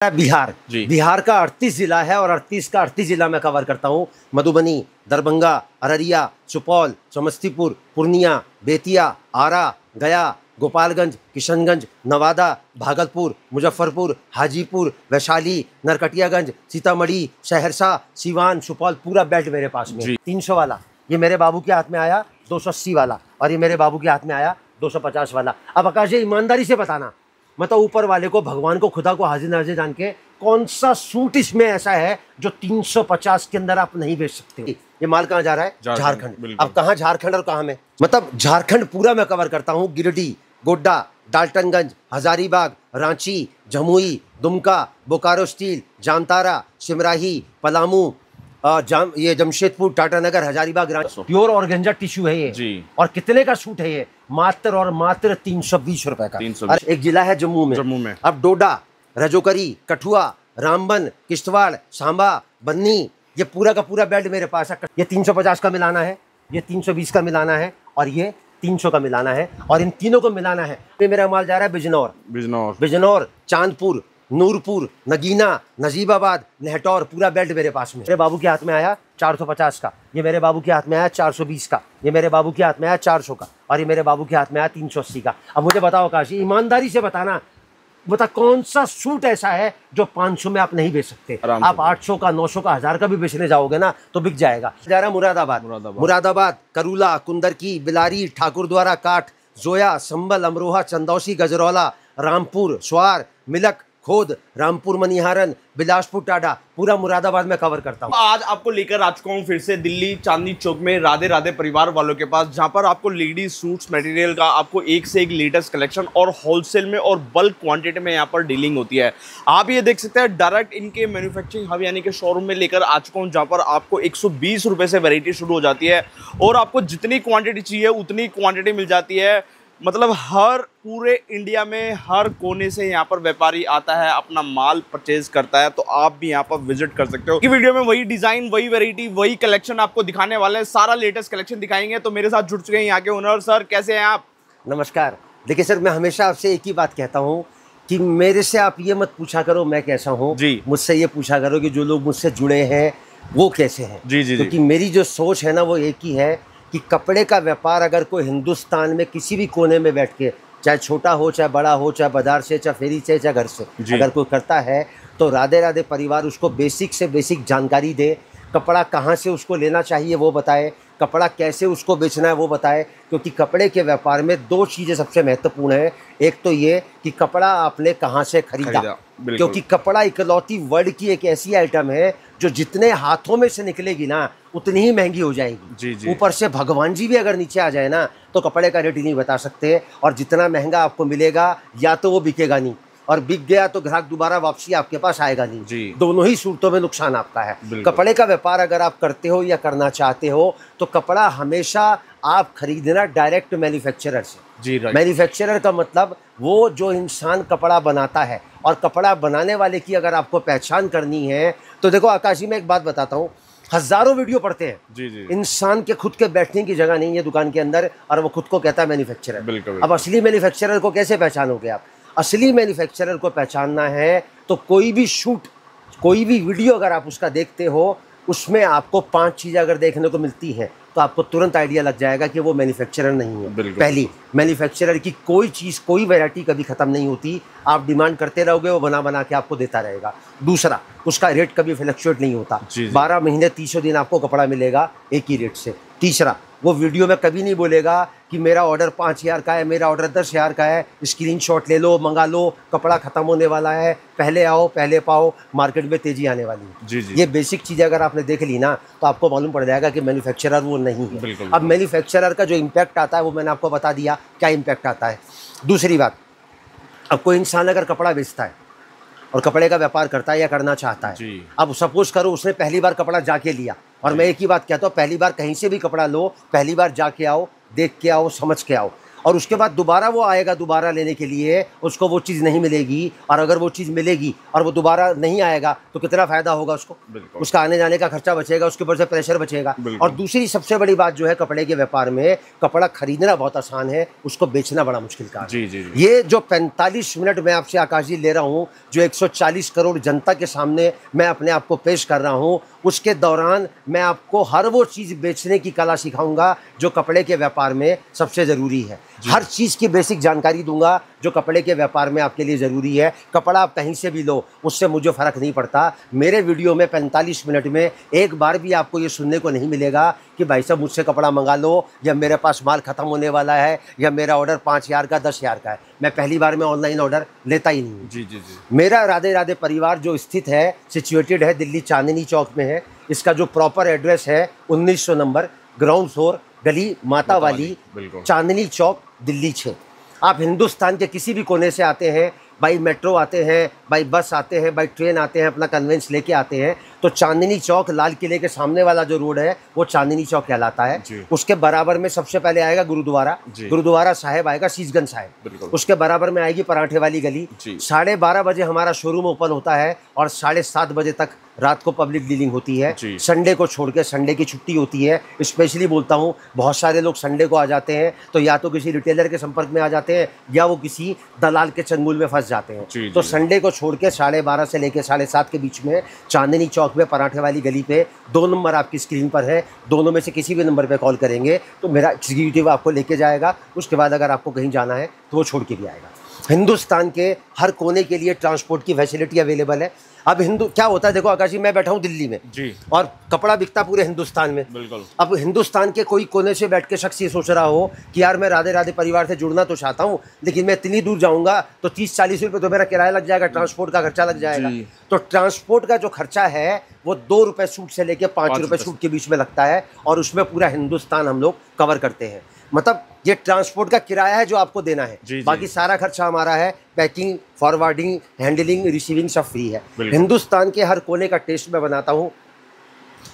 बिहार बिहार का 38 जिला है और 38 का 38 जिला मैं कवर करता हूँ। मधुबनी, दरभंगा, अररिया, सुपौल, समस्तीपुर, पूर्णिया, बेतिया, आरा, गया, गोपालगंज, किशनगंज, नवादा, भागलपुर, मुजफ्फरपुर, हाजीपुर, वैशाली, नरकटियागंज, सीतामढ़ी, सहरसा, सीवान, सुपौल, पूरा बेल्ट मेरे पास में। 300 वाला ये मेरे बाबू के हाथ में आया, 280 वाला और ये मेरे बाबू के हाथ में आया 250 वाला। अब आकाश जी ईमानदारी से बताना, मतलब ऊपर वाले को, भगवान को, खुदा को हाजिर नाजिर जान के, कौन सा सूट इसमें ऐसा है जो 350 के अंदर आप नहीं बेच सकते। ये माल कहाँ जा रहा है? झारखंड। अब कहाँ झारखंड और कहाँ में? मतलब झारखंड पूरा मैं कवर करता हूँ। गिरिडीह, गोड्डा, डाल्टनगंज, हजारीबाग, रांची, जमुई, दुमका, बोकारो स्टील, जामतारा, सिमराही, पलामू, ये Jamshedpur, Tatanagar, Hazaribagh, pure organza tissue है ये जी। और कितने का सूट है ये? मात्र और मात्र 320 रुपए का। 320। एक जिला है जम्मू में। अब डोडा, रजोकरी, कठुआ, रामबन, किश्तवाड़, सांबा, बन्नी, ये पूरा का पूरा बेल्ट मेरे पास है। ये 350 का मिलाना है, ये 320 का मिलाना है और ये 300 का मिलाना है और इन तीनों को मिलाना है। ये मेरा माल जा रहा है बिजनौर, चांदपुर, नूरपुर, नगीना, नजीबाबाद, नेहटौर, पूरा बेल्ट मेरे पास में। मेरे बाबू के हाथ में आया 450 का, ये मेरे बाबू के हाथ में आया 420 का, ये मेरे बाबू के हाथ में आया 400 का और ये मेरे बाबू के हाथ में आया 380 का। अब मुझे बताओ काशी, ईमानदारी से बताना, बता कौन सा सूट ऐसा है जो 500 में आप नहीं बेच सकते? आप 800 का, 900 का, 1000 का भी बेचने जाओगे ना तो बिक जाएगा। जा रहा मुरादाबाद, करूला, कुंदरकी, बिलारी, ठाकुरद्वारा, काठ, जोया, संबल, अमरोहा, चंदौसी, गजरौला, रामपुर, स्वार, मिलक, खोद, रामपुर, मनिहारन, बिलासपुर, टाडा, पूरा मुरादाबाद में कवर करता हूँ। आज आपको लेकर आ चुका हूँ फिर से दिल्ली चांदनी चौक में राधे राधे परिवार वालों के पास, जहाँ पर आपको लेडीज सूट्स मटेरियल का आपको एक से एक लेटेस्ट कलेक्शन और होलसेल में और बल्क क्वांटिटी में यहाँ पर डीलिंग होती है। आप ये देख सकते हैं डायरेक्ट इनके मैन्युफैक्चरिंग हब यानी कि शोरूम में लेकर आ चुका हूँ, जहाँ पर आपको 120 रुपये से वैरायटी शुरू हो जाती है और आपको जितनी क्वान्टिटी चाहिए उतनी क्वान्टिटी मिल जाती है। मतलब हर पूरे इंडिया में हर कोने से यहाँ पर व्यापारी आता है, अपना माल परचेज करता है, तो आप भी यहाँ पर विजिट कर सकते हो। कि वीडियो में वही डिजाइन, वही वैरायटी, वही कलेक्शन आपको दिखाने वाले हैं, सारा लेटेस्ट कलेक्शन दिखाएंगे। तो मेरे साथ जुड़ चुके हैं यहाँ के ओनर। सर कैसे हैं आप? नमस्कार। देखिए सर, मैं हमेशा आपसे एक ही बात कहता हूँ कि मेरे से आप ये मत पूछा करो मैं कैसा हूँ जी, मुझसे ये पूछा करो कि जो लोग मुझसे जुड़े हैं वो कैसे हैं जी। क्योंकि मेरी जो सोच है ना वो एक ही है कि कपड़े का व्यापार अगर कोई हिंदुस्तान में किसी भी कोने में बैठ के, चाहे छोटा हो, चाहे बड़ा हो, चाहे बाजार से, चाहे फेरी से, चाहे घर से, अगर कोई करता है तो राधे राधे परिवार उसको बेसिक से बेसिक जानकारी दे। कपड़ा कहाँ से उसको लेना चाहिए वो बताए, कपड़ा कैसे उसको बेचना है वो बताए। क्योंकि कपड़े के व्यापार में दो चीज़ें सबसे महत्वपूर्ण है। एक तो ये कि कपड़ा आपने कहाँ से खरीदा, क्योंकि कपड़ा इकलौती वर्ल्ड की एक ऐसी आइटम है जो जितने हाथों में से निकलेगी ना उतनी ही महंगी हो जाएगी। ऊपर से भगवान जी भी अगर नीचे आ जाए ना तो कपड़े का रेट ही नहीं बता सकते, और जितना महंगा आपको मिलेगा या तो वो बिकेगा नहीं, और बिक गया तो ग्राहक दोबारा वापसी आपके पास आएगा नहीं। दोनों ही सूरतों में नुकसान आपका है। कपड़े का व्यापार अगर आप करते हो या करना चाहते हो तो कपड़ा हमेशा आप खरीदना डायरेक्ट मैन्युफैक्चरर से। मैन्युफैक्चरर का मतलब वो जो इंसान कपड़ा बनाता है, और कपड़ा बनाने वाले की अगर आपको पहचान करनी है तो देखो आकाश जी, मैं एक बात बताता हूँ, हजारों वीडियो पढ़ते हैं, इंसान के खुद के बैठने की जगह नहीं है दुकान के अंदर और वो खुद को कहता है मैन्युफैक्चरर। अब असली मैन्युफैक्चरर को कैसे पहचानोगे आप? असली मैन्युफैक्चरर को पहचानना है तो कोई भी शूट, कोई भी वीडियो अगर आप उसका देखते हो, उसमें आपको 5 चीज़ें अगर देखने को मिलती हैं तो आपको तुरंत आइडिया लग जाएगा कि वो मैन्युफैक्चरर नहीं है। पहली, मैन्युफैक्चरर की कोई चीज़, कोई वैरायटी कभी ख़त्म नहीं होती, आप डिमांड करते रहोगे वो बना बना के आपको देता रहेगा। दूसरा, उसका रेट कभी फ्लक्चुएट नहीं होता, 12 महीने 300 दिन आपको कपड़ा मिलेगा एक ही रेट से। तीसरा, वो वीडियो में कभी नहीं बोलेगा कि मेरा ऑर्डर 5000 का है, मेरा ऑर्डर 10,000 का है, स्क्रीनशॉट ले लो, मंगा लो, कपड़ा ख़त्म होने वाला है, पहले आओ पहले पाओ, मार्केट में तेज़ी आने वाली है। ये बेसिक चीज़ें अगर आपने देख ली ना तो आपको मालूम पड़ जाएगा कि मैन्युफैक्चरर वो नहीं है। अब मैन्युफैक्चरर का जो इम्पैक्ट आता है वो मैंने आपको बता दिया क्या इम्पैक्ट आता है। दूसरी बात, अब कोई इंसान अगर कपड़ा बेचता है और कपड़े का व्यापार करता है या करना चाहता है, अब सपोज करो उसने पहली बार कपड़ा जाके लिया, और मैं एक ही बात कहता हूँ, पहली बार कहीं से भी कपड़ा लो, पहली बार जाके आओ, देख के आओ, समझ के आओ। और उसके बाद दोबारा वो आएगा दोबारा लेने के लिए, उसको वो चीज़ नहीं मिलेगी, और अगर वो चीज़ मिलेगी और वो दोबारा नहीं आएगा तो कितना फ़ायदा होगा उसको, उसका आने जाने का खर्चा बचेगा, उसके ऊपर से प्रेशर बचेगा। और दूसरी सबसे बड़ी बात जो है कपड़े के व्यापार में, कपड़ा खरीदना बहुत आसान है, उसको बेचना बड़ा मुश्किल काम है। ये जो 45 मिनट मैं आपसे आकाश जी ले रहा हूँ, जो 140 करोड़ जनता के सामने मैं अपने आप को पेश कर रहा हूँ, उसके दौरान मैं आपको हर वो चीज़ बेचने की कला सिखाऊंगा जो कपड़े के व्यापार में सबसे ज़रूरी है। हर चीज़ की बेसिक जानकारी दूंगा जो कपड़े के व्यापार में आपके लिए ज़रूरी है। कपड़ा आप कहीं से भी लो, उससे मुझे फ़र्क नहीं पड़ता। मेरे वीडियो में 45 मिनट में एक बार भी आपको ये सुनने को नहीं मिलेगा कि भाई साहब मुझसे कपड़ा मंगा लो, या मेरे पास माल ख़त्म होने वाला है, या मेरा ऑर्डर 5000 का 10,000 का है। मैं पहली बार में ऑनलाइन ऑर्डर लेता ही नहीं। जी। मेरा राधे राधे परिवार जो स्थित है, सिचुएटेड है दिल्ली चांदनी चौक में है। इसका जो प्रॉपर एड्रेस है 1900 नंबर, ग्राउंड फ्लोर, गली माता वाली, चांदनी चौक, दिल्ली 6। आप हिंदुस्तान के किसी भी कोने से आते हैं, बाई मेट्रो आते हैं, बाई बस आते हैं, बाई ट्रेन आते हैं, अपना कन्वेंस लेके आते हैं, तो चांदनी चौक लाल किले के सामने वाला जो रोड है वो चांदनी चौक कहलाता है। उसके बराबर में सबसे पहले आएगा गुरुद्वारा साहिब आएगा, शीशगंज साहिब। उसके बराबर में आएगी पराठे वाली गली। 12:30 बजे हमारा शोरूम ओपन होता है और 7:30 बजे तक रात को पब्लिक डीलिंग होती है। संडे को छोड़ के, संडे की छुट्टी होती है, स्पेशली बोलता हूँ, बहुत सारे लोग संडे को आ जाते हैं तो या तो किसी रिटेलर के संपर्क में आ जाते हैं या वो किसी दलाल के चंगुल में फंस जाते हैं। तो संडे को छोड़ के 12:30 से लेकर 7:30 के बीच में चांदनी चौक में पराठे वाली गली पे 2 नंबर आपकी स्क्रीन पर है, दोनों में से किसी भी नंबर पे कॉल करेंगे तो मेरा एग्जीक्यूटिव आपको लेके जाएगा। उसके बाद अगर आपको कहीं जाना है तो वो छोड़ के भी आएगा। हिंदुस्तान के हर कोने के लिए ट्रांसपोर्ट की फैसिलिटी अवेलेबल है। अब क्या होता है, देखो आकाश जी, मैं बैठा हूँ दिल्ली में जी, और कपड़ा बिकता पूरे हिंदुस्तान में। बिल्कुल। अब हिंदुस्तान के कोई कोने से बैठ के शख्स ये सोच रहा हो कि यार मैं राधे राधे परिवार से जुड़ना तो चाहता हूँ, लेकिन मैं इतनी दूर जाऊँगा तो 30-40 रुपये तो मेरा किराया लग जाएगा, ट्रांसपोर्ट का खर्चा लग जाएगा। तो ट्रांसपोर्ट का जो खर्चा है वो 2 रुपये सूट से लेके 5 रुपये सूट के बीच में लगता है, और उसमें पूरा हिंदुस्तान हम लोग कवर करते हैं। मतलब ये ट्रांसपोर्ट का किराया है जो आपको देना है, बाकी सारा खर्चा हमारा है। पैकिंग, फॉरवर्डिंग, हैंडलिंग, रिसीविंग सब फ्री है। हिंदुस्तान के हर कोने का टेस्ट मैं बनाता हूँ।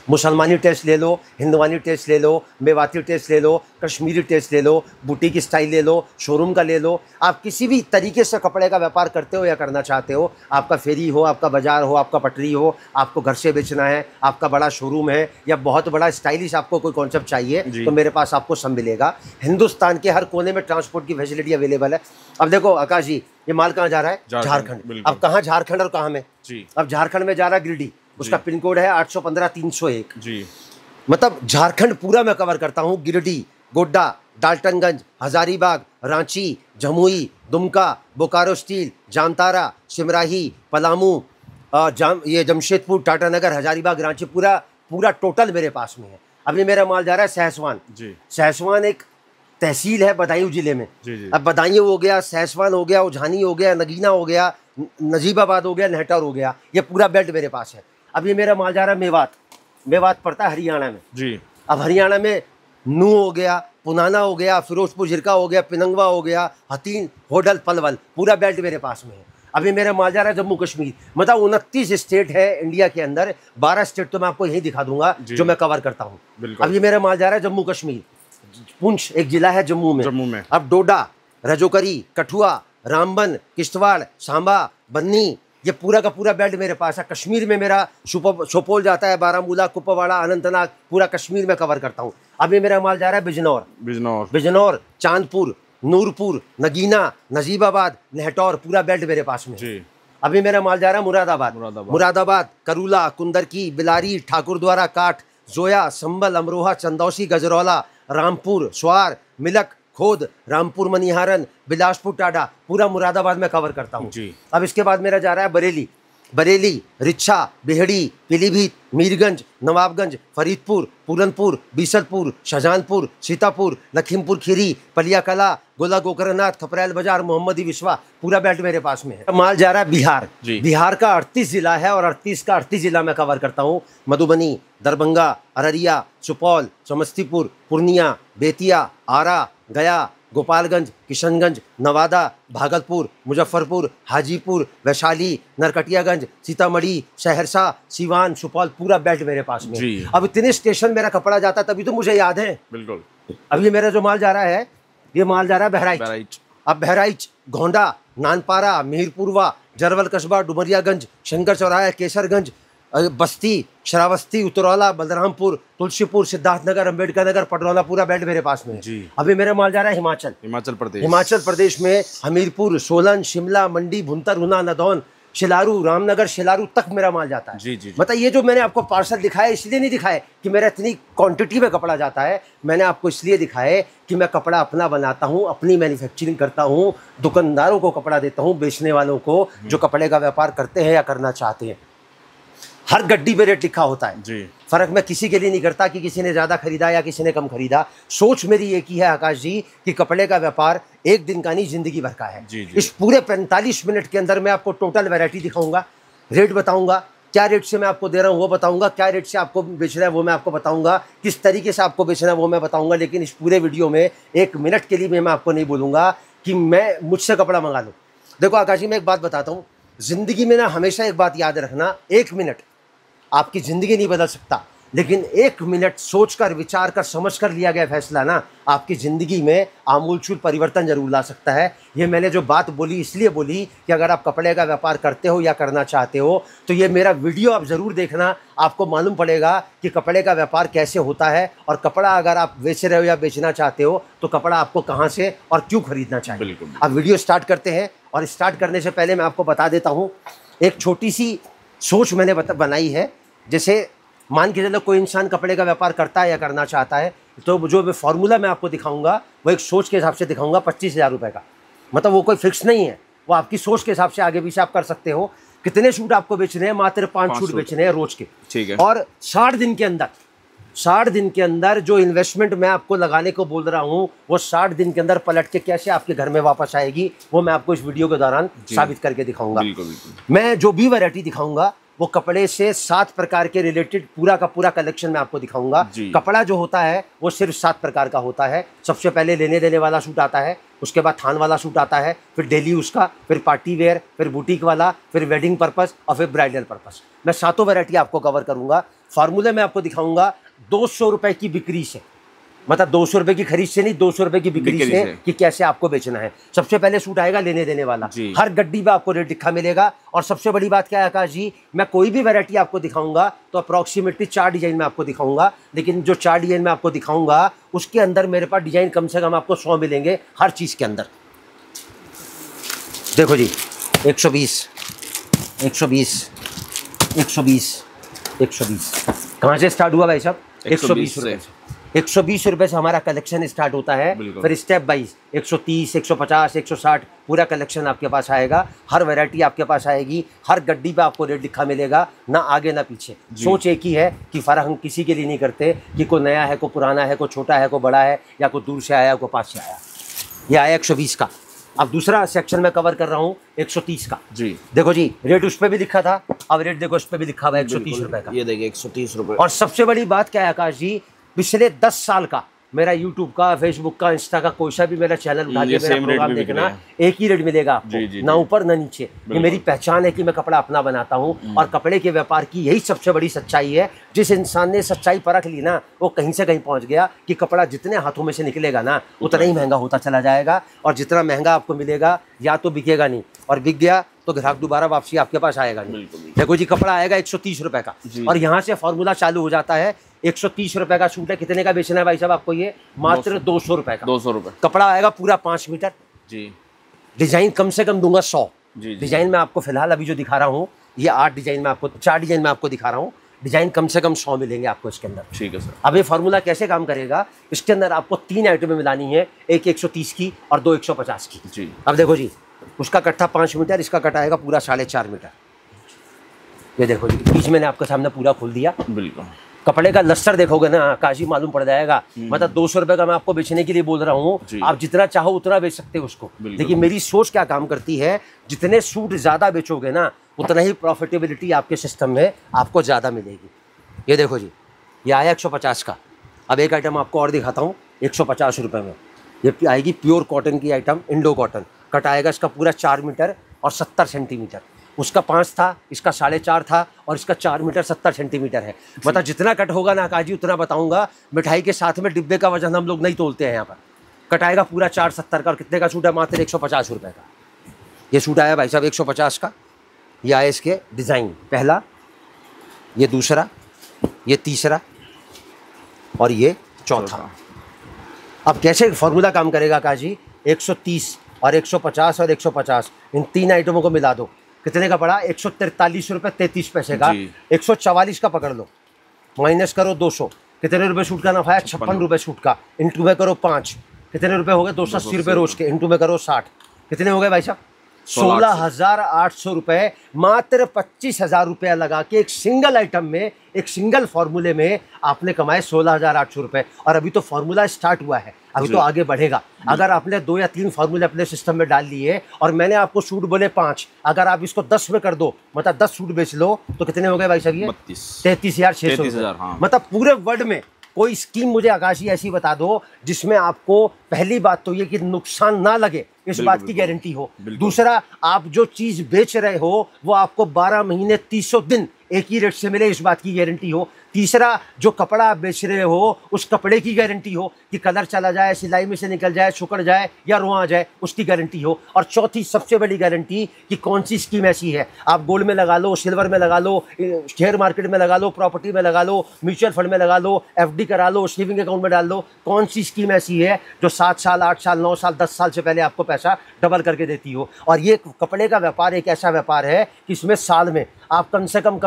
मुसलमानी टेस्ट ले लो, हिंदवानी टेस्ट ले लो, मेवाती टेस्ट ले लो, कश्मीरी टेस्ट ले लो, बुटीक स्टाइल ले लो, शोरूम का ले लो। आप किसी भी तरीके से कपड़े का व्यापार करते हो या करना चाहते हो, आपका फेरी हो, आपका बाजार हो, आपका पटरी हो, आपको घर से बेचना है, आपका बड़ा शोरूम है, या बहुत बड़ा स्टाइलिश आपको कोई कॉन्सेप्ट चाहिए, तो मेरे पास आपको सब मिलेगा। हिंदुस्तान के हर कोने में ट्रांसपोर्ट की फैसिलिटी अवेलेबल है। अब देखो आकाश जी, ये माल कहाँ जा रहा है? झारखंड। अब कहाँ झारखंड और कहाँ में? अब झारखंड में जा रहा है गिरिडीह, उसका पिन कोड है 815-301 जी। मतलब झारखंड पूरा मैं कवर करता हूँ। गिरिडीह, गोड्डा, डाल्टनगंज, हजारीबाग, रांची, जमुई, दुमका, बोकारो स्टील, जामतारा, सिमराही, पलामू, ये जमशेदपुर, टाटानगर, हजारीबाग, रांची, पूरा टोटल मेरे पास में है। अभी मेरा माल जा रहा है सहसवान जी। सहसवान एक तहसील है बदायूं जिले में। अब बदायूं हो गया, सहसवान हो गया, उझानी हो गया, नगीना हो गया, नजीबाबाद हो गया, नहटर हो गया, ये पूरा बेल्ट मेरे पास है। अब ये मेरा माल जा रहा है मेवात पड़ता है हरियाणा में जी। अब हरियाणा में नू हो गया, पुनाना हो गया, फिरोजपुर झिरका हो गया, पिनंगवा हो गया, हतीन, होडल, पलवल, पूरा बेल्ट मेरे पास में है। अभी मेरा माल जा रहा है जम्मू कश्मीर। मतलब 29 स्टेट है इंडिया के अंदर, 12 स्टेट तो मैं आपको यही दिखा दूंगा जो मैं कवर करता हूँ। अभी मेरा माल जा रहा है जम्मू कश्मीर, पुंछ एक जिला है जम्मू में। अब डोडा, रजौकरी, कठुआ, रामबन, किश्तवाड़, सांबा, बन्नी, ये पूरा का पूरा बेल्ट मेरे पास है। कश्मीर में मेरा शोपोल जाता है, बारामूला, कुपवाड़ा, अनंतनाग, पूरा कश्मीर में कवर करता हूँ। अभी मेरा माल जा रहा है बिजनौर, चांदपुर, नूरपुर, नगीना, नजीबाबाद, नेहटौर, पूरा बेल्ट मेरे पास में जी। अभी मेरा माल जा रहा है मुरादाबाद, करूला, कुंदरकी, बिलारी, ठाकुरद्वारा, काठ, जोया, संबल, अमरोहा, चंदौसी, गजरौला, रामपुर, स्वार, मिलक, खोद, रामपुर, मनिहारन, बिलासपुर, टाडा, पूरा मुरादाबाद में कवर करता हूँ। अब इसके बाद मेरा जा रहा है बरेली, रिच्छा, बेहड़ी, पीलीभीत, मीरगंज, नवाबगंज, फरीदपुर, पूरनपुर, बीसलपुर, शाहजहानपुर, सीतापुर, लखीमपुर खीरी, पलियाकला, गोला गोकरनाथ, खपरेल बाजार, मोहम्मदी विश्वा, पूरा बेल्ट मेरे पास में है। माल जा रहा है बिहार का 38 जिला है और 38 जिला में कवर करता हूँ। मधुबनी, दरभंगा, अररिया, सुपौल, समस्तीपुर, पूर्णिया, बेतिया, आरा, गया, गोपालगंज, किशनगंज, नवादा, भागलपुर, मुजफ्फरपुर, हाजीपुर, वैशाली, नरकटियागंज, सीतामढ़ी, सहरसा, सीवान, सुपौल, पूरा बेल्ट मेरे पास में। अब इतने स्टेशन मेरा कपड़ा जाता तभी तो मुझे याद है। बिल्कुल। अभी मेरा जो माल जा रहा है ये माल जा रहा है बहराइच। अब बहराइच, गोंडा, नानपारा, मीरपुरवा, जरवल कस्बा, डुमरियागंज, शंकर चौराहा, केसरगंज, बस्ती, श्रावस्ती, उतरौला, बलरामपुर, तुलसीपुर, सिद्धार्थनगर, अम्बेडकर नगर, पटरौला, पूरा बेल्ट मेरे पास में है। अभी मेरा माल जा रहा है हिमाचल प्रदेश में हमीरपुर, सोलन, शिमला, मंडी, भुंतर, हुना, नदौन, शिलारू, रामनगर, शिलारू तक मेरा माल जाता है। मतलब ये जो मैंने आपको पार्सल दिखाया इसलिए नहीं दिखाया कि मेरा इतनी क्वांटिटी में कपड़ा जाता है, मैंने आपको इसलिए दिखाया कि मैं कपड़ा अपना बनाता हूँ, अपनी मैन्युफैक्चरिंग करता हूँ, दुकानदारों को कपड़ा देता हूँ, बेचने वालों को जो कपड़े का व्यापार करते हैं या करना चाहते हैं। हर गड्डी पे रेट लिखा होता है जी। फर्क मैं किसी के लिए नहीं करता कि किसी ने ज़्यादा खरीदा या किसी ने कम खरीदा। सोच मेरी एक ही है आकाश जी कि कपड़े का व्यापार एक दिन का नहीं, जिंदगी भर का है। जी। इस पूरे 45 मिनट के अंदर मैं आपको टोटल वैरायटी दिखाऊंगा, रेट बताऊंगा, क्या रेट से मैं आपको दे रहा हूँ वो बताऊंगा, क्या रेट से आपको बेचना है वो मैं आपको बताऊंगा, किस तरीके से आपको बेचना है वो मैं बताऊंगा। लेकिन इस पूरे वीडियो में 1 मिनट के लिए मैं आपको नहीं बोलूँगा कि मैं मुझसे कपड़ा मंगा लूँ। देखो आकाश जी, मैं एक बात बताता हूँ, ज़िंदगी में ना हमेशा एक बात याद रखना, 1 मिनट आपकी ज़िंदगी नहीं बदल सकता, लेकिन 1 मिनट सोचकर, विचार कर, समझ कर लिया गया फैसला ना आपकी ज़िंदगी में आमूलचूल परिवर्तन जरूर ला सकता है। ये मैंने जो बात बोली इसलिए बोली कि अगर आप कपड़े का व्यापार करते हो या करना चाहते हो तो ये मेरा वीडियो आप ज़रूर देखना, आपको मालूम पड़ेगा कि कपड़े का व्यापार कैसे होता है और कपड़ा अगर आप बेच रहे हो या बेचना चाहते हो तो कपड़ा आपको कहाँ से और क्यों खरीदना चाहिए। अब वीडियो स्टार्ट करते हैं, और स्टार्ट करने से पहले मैं आपको बता देता हूँ एक छोटी सी सोच मैंने बनाई है। जैसे मान के चलो कोई इंसान कपड़े का व्यापार करता है या करना चाहता है, तो जो फार्मूला मैं आपको दिखाऊंगा वो एक सोच के हिसाब से दिखाऊंगा 25,000 रुपये का। मतलब वो कोई फिक्स नहीं है, वो आपकी सोच के हिसाब से आगे पीछे आप कर सकते हो। कितने सूट आपको बेचने हैं? मात्र 5 सूट बेचने हैं रोज के। ठीक है। और 60 दिन के अंदर जो इन्वेस्टमेंट मैं आपको लगाने को बोल रहा हूँ वो 60 दिन के अंदर पलट के कैसे आपके घर में वापस आएगी वो मैं आपको इस वीडियो के दौरान साबित करके दिखाऊंगा। मैं जो भी वैरायटी दिखाऊंगा वो कपड़े से 7 प्रकार के रिलेटेड पूरा का पूरा कलेक्शन मैं आपको दिखाऊंगा। कपड़ा जो होता है वो सिर्फ 7 प्रकार का होता है। सबसे पहले लेने देने वाला सूट आता है, उसके बाद थान वाला सूट आता है, फिर डेली उसका, फिर पार्टी वेयर, फिर बुटीक वाला, फिर वेडिंग पर्पस और फिर ब्राइडल पर्पस। मैं 7 वैरायटी आपको कवर करूंगा। फार्मूले में आपको दिखाऊंगा 200 रुपए की बिक्री से, मतलब 200 रुपए की खरीद से नहीं, 200 रुपए की बिक्री से कि कैसे आपको बेचना है। सबसे पहले सूट आएगा लेने देने वाला, हर गड्डी पे आपको रेट लिखा मिलेगा। और सबसे बड़ी बात क्या है आकाश जी, मैं कोई भी वैरायटी आपको दिखाऊंगा तो अप्रॉक्सीमेटली 4 डिजाइन में आपको दिखाऊंगा, लेकिन जो 4 डिजाइन में आपको दिखाऊंगा उसके अंदर मेरे पास डिजाइन कम से कम आपको 100 मिलेंगे हर चीज के अंदर। देखो जी 120 120 120 120 कहाँ से स्टार्ट हुआ भाई साहब? 120 रुपए। 120 रुपए से हमारा कलेक्शन स्टार्ट होता है। फिर स्टेप वाइज 130, 150, 160 पूरा कलेक्शन आपके पास आएगा। हर वैरायटी आपके पास आएगी, हर गड्डी पे आपको रेट लिखा मिलेगा, ना आगे ना पीछे। सोच एक ही है कि फर्क हम किसी के लिए नहीं करते कि कोई नया है, कोई पुराना है, कोई छोटा है, कोई बड़ा है, या कोई दूर से आया, कोई पास से आया। ये आया 120 का। अब दूसरा सेक्शन में कवर कर रहा हूँ 130 का। जी देखो जी, रेट उस पर भी लिखा था, अब रेट देखो उस पर भी लिखा हुआ है 130 रुपए का। ये देखिए 130 रुपए। और सबसे बड़ी बात क्या है आकाश जी, पिछले 10 साल का मेरा YouTube का, Facebook का, इंस्टा का कोई सा भी मेरा चैनल उठा के मेरा प्रोग्राम देखना, एक ही रेट मिलेगा आपको, ना ऊपर ना नीचे। ये मेरी पहचान है कि मैं कपड़ा अपना बनाता हूँ। और कपड़े के व्यापार की यही सबसे बड़ी सच्चाई है। जिस इंसान ने सच्चाई परख ली ना, वो कहीं से कहीं पहुंच गया कि कपड़ा जितने हाथों में से निकलेगा ना उतना ही महंगा होता चला जाएगा, और जितना महंगा आपको मिलेगा या तो बिकेगा नहीं, और बिक गया तो ग्राहक दोबारा वापसी आपके पास आएगा नहीं। देखो जी, कपड़ा आएगा 130 रुपए का, और यहाँ से फॉर्मूला चालू हो जाता है। 130 रुपए का सूट है, कितने का बेचना है भाई साहब आपको? ये मात्र 200 रुपए का। 200 रुपए। कपड़ा आएगा पूरा 5 मीटर जी। डिजाइन कम से कम दूंगा 100 डिजाइन में आपको। फिलहाल अभी जो दिखा रहा हूँ ये 8 डिजाइन में आपको, 4 डिजाइन में आपको दिखा रहा हूँ। डिजाइन कम से कम 100 मिलेंगे आपको इसके अंदर। ठीक है सर। अब ये फार्मूला कैसे काम करेगा, इसके अंदर आपको 3 आइटमें मिलानी है, एक 130 की और 2 150 की जी। अब देखो जी, उसका कट्ठा 5 मीटर, इसका कट आएगा पूरा 4.5 मीटर। ये देखो जी, बीच मैंने आपके सामने पूरा खोल दिया। बिल्कुल। कपड़े का लस्टर देखोगे ना काजी मालूम पड़ जाएगा। मतलब 200 रुपए का मैं आपको बेचने के लिए बोल रहा हूँ, आप जितना चाहो उतना बेच सकते हो उसको। लेकिन मेरी सोच क्या काम करती है, जितने सूट ज्यादा बेचोगे ना उतना ही प्रॉफिटेबिलिटी आपके सिस्टम में आपको ज्यादा मिलेगी। ये देखो जी, ये आया 150 का। अब एक आइटम आपको और दिखाता हूँ 150 रुपए में। ये आएगी प्योर कॉटन की आइटम, इंडो कॉटन। कट आएगा इसका पूरा 4 मीटर और 70 सेंटीमीटर। उसका 5 था, इसका 4.5 था, और इसका 4 मीटर 70 सेंटीमीटर है। मतलब जितना कट होगा ना काजी उतना बताऊंगा। मिठाई के साथ में डिब्बे का वजन हम लोग नहीं तोलते हैं यहाँ पर, कटाएगा पूरा 470 का। और कितने का सूट है? मात्र 150 रुपये का। ये सूट आया भाई साहब 150 का। ये आया इसके डिज़ाइन, पहला, ये दूसरा, ये तीसरा और ये चौथा। अब कैसे फॉर्मूला काम करेगा आकाश जी? 130 और 150 और 150 इन 3 आइटमों को मिला दो, कितने का पड़ा? 143 रुपये 33 पैसे का। 144 का पकड़ लो, माइनस करो 200, कितने रुपए सूट का नफा है? 56 रुपये सूट का। इंटू में करो 5, कितने रुपए हो गए? 280 रुपये रोज के। इंटू में करो 60, कितने हो गए भाई साहब? 16,800 रुपये। मात्र 25,000 रुपया लगा के एक सिंगल आइटम में, एक सिंगल फॉर्मूले में आपने कमाए 16,800 रुपये। और अभी तो फॉर्मूला स्टार्ट हुआ है, अभी तो आगे बढ़ेगा। अगर आपने 2 या 3 फार्मूले अपने सिस्टम में डाल लिए और मैंने आपको सूट बोले 5, अगर आप इसको 10 में कर दो, मतलब 10 सूट बेच लो, तो कितने हो गए भाई साहब? 33,600। मतलब पूरे वर्ल्ड में कोई स्कीम मुझे आकाशी ऐसी बता दो जिसमें आपको पहली बात तो ये कि नुकसान ना लगे, इस बात की गारंटी हो। दूसरा, आप जो चीज बेच रहे हो वो आपको 12 महीने 300 दिन एक ही रेट से मिले, इस बात की गारंटी हो। तीसरा, जो कपड़ा आप बेच रहे हो उस कपड़े की गारंटी हो कि कलर चला जाए, सिलाई में से निकल जाए, सुकड़ जाए या रुआ आ जाए, उसकी गारंटी हो। और चौथी सबसे बड़ी गारंटी कि कौन सी स्कीम ऐसी है, आप गोल्ड में लगा लो, सिल्वर में लगा लो, शेयर मार्केट में लगा लो, प्रॉपर्टी में लगा लो, म्यूचुअल फंड में लगा लो, FD करा लो, सेविंग अकाउंट में डाल लो, कौन सी स्कीम ऐसी है जो 7 साल 8 साल 9 साल 10 साल से पहले आपको पैसा डबल करके देती हो। और ये कपड़े का व्यापार एक ऐसा व्यापार है कि इसमें साल में आप कम से कम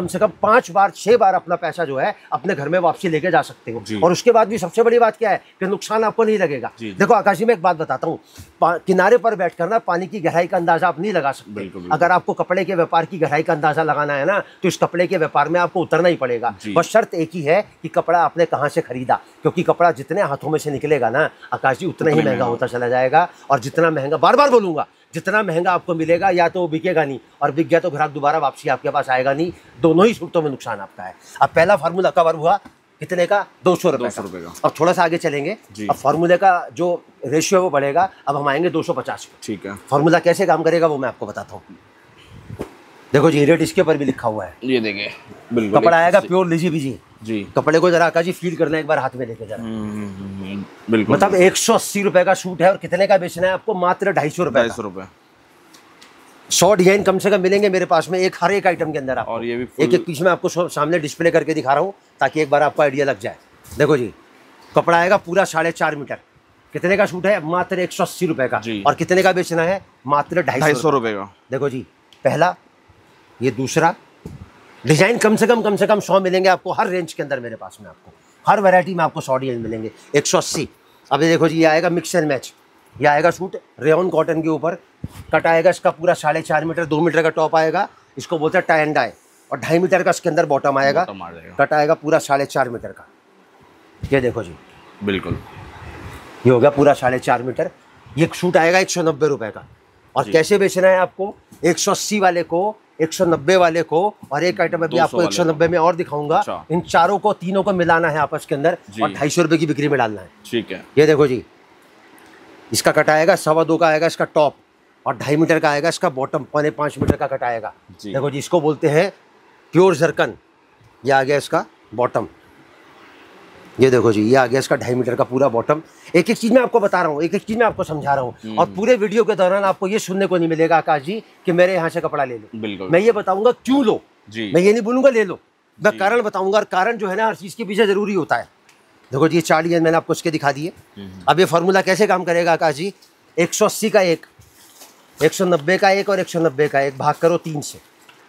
5 बार 6 बार अपना पैसा जो है अपने घर में वापसी लेके जा सकते हो। और उसके बाद भी सबसे बड़ी बात क्या है कि नुकसान आपको नहीं लगेगा। देखो आकाशी, में एक बात बताता हूँ, किनारे पर बैठकर ना पानी की गहराई का अंदाजा आप नहीं लगा सकते। अगर आपको कपड़े के व्यापार की गहराई का अंदाजा लगाना है ना, तो इस कपड़े के व्यापार में आपको उतरना ही पड़ेगा। बस शर्त एक ही है कि कपड़ा आपने कहाँ से खरीदा, क्योंकि कपड़ा जितने हाथों में से निकलेगा ना आकाश जी, उतना ही महंगा होता चला जाएगा। और जितना महंगा, बार बार बोलूंगा, जितना महंगा आपको मिलेगा या तो वो बिकेगा नहीं, और बिक गया तो ग्राहक दोबारा वापसी आपके पास आएगा नहीं। दोनों ही सूरतों में नुकसान आपका है। अब पहला फार्मूला कवर हुआ कितने का? 200 रुपये का। अब थोड़ा सा आगे चलेंगे, अब फार्मूले का जो रेशियो वो बढ़ेगा। अब हम आएंगे 250 पे। ठीक है, फार्मूला कैसे काम करेगा वो मैं आपको बताता हूँ। देखो जी, रेट इसके ऊपर भी लिखा हुआ है, ये देखिए, बिल्कुल कपड़ा आएगा प्योर लीजी बीजी जी। कपड़े को जरा आका जी फील करना एक बार हाथ में लेके जरा, बिल्कुल। मतलब 180 रुपए का सूट है और कितने का बेचना है आपको? मात्र 250 रुपए। 100 डिजाइन कम से कम मिलेंगे मेरे पास में, हर एक आइटम के अंदर आपको। और ये भी एक पीस में आपको सामने डिस्प्ले करके दिखा रहा हूँ ताकि एक बार आपको आइडिया लग जाए। देखो जी, कपड़ा आएगा पूरा 4.5 मीटर। कितने का सूट है? मात्र 180 रुपए का। और कितने का बेचना है? मात्र 250 रुपए का। देखो जी, पहला, ये दूसरा, डिजाइन कम से कम 100 मिलेंगे आपको हर रेंज के अंदर। मेरे पास में आपको हर वैरायटी में आपको 100 डिजाइन मिलेंगे। 180। अब ये देखो जी, ये आएगा मिक्स एंड मैच। ये आएगा सूट रेयन कॉटन के ऊपर, कट आएगा इसका पूरा 4.5 मीटर। 2 मीटर का टॉप आएगा, इसको बोलते हैं टाई एंड डाई, और 2.5 मीटर का इसके अंदर बॉटम आएगा। कट आएगा पूरा 4.5 मीटर का। ये देखो जी, बिल्कुल ये हो गया पूरा 4.5 मीटर। ये सूट आएगा 190 रुपए का। और कैसे बेचना है आपको? 180 वाले को, 190 वाले को, और एक आइटम अभी आपको 190 में और दिखाऊंगा। इन चारों को, तीनों को मिलाना है आपस के अंदर और 250 रुपए की बिक्री में डालना है। ठीक है, ये देखो जी, इसका कट आएगा 2.25 का आएगा इसका टॉप, और 2.5 मीटर का आएगा इसका बॉटम। 5.25 मीटर का कट आएगा। देखो जी, इसको बोलते हैं प्योर जरकन। ये आ गया इसका बॉटम। ये देखो जी, ये आ गया इसका 2.5 मीटर का पूरा बॉटम। एक एक चीज मैं आपको बता रहा हूँ, एक एक चीज मैं आपको समझा रहा हूँ। और पूरे वीडियो के दौरान आपको ये सुनने को नहीं मिलेगा आकाश जी कि मेरे यहाँ से कपड़ा ले लो। मैं ये बताऊंगा क्यों लो जी। मैं ये नहीं बोलूंगा ले लो, मैं कारण बताऊंगा। और कारण जो है ना, हर चीज के पीछे जरूरी होता है। देखो जी, ये 4 डिजाइन मैंने आपको इसके दिखा दिए। अब ये फॉर्मूला कैसे काम करेगा आकाश जी? 180 का एक, 190 का एक और 190 का एक, भाग करो 3 से,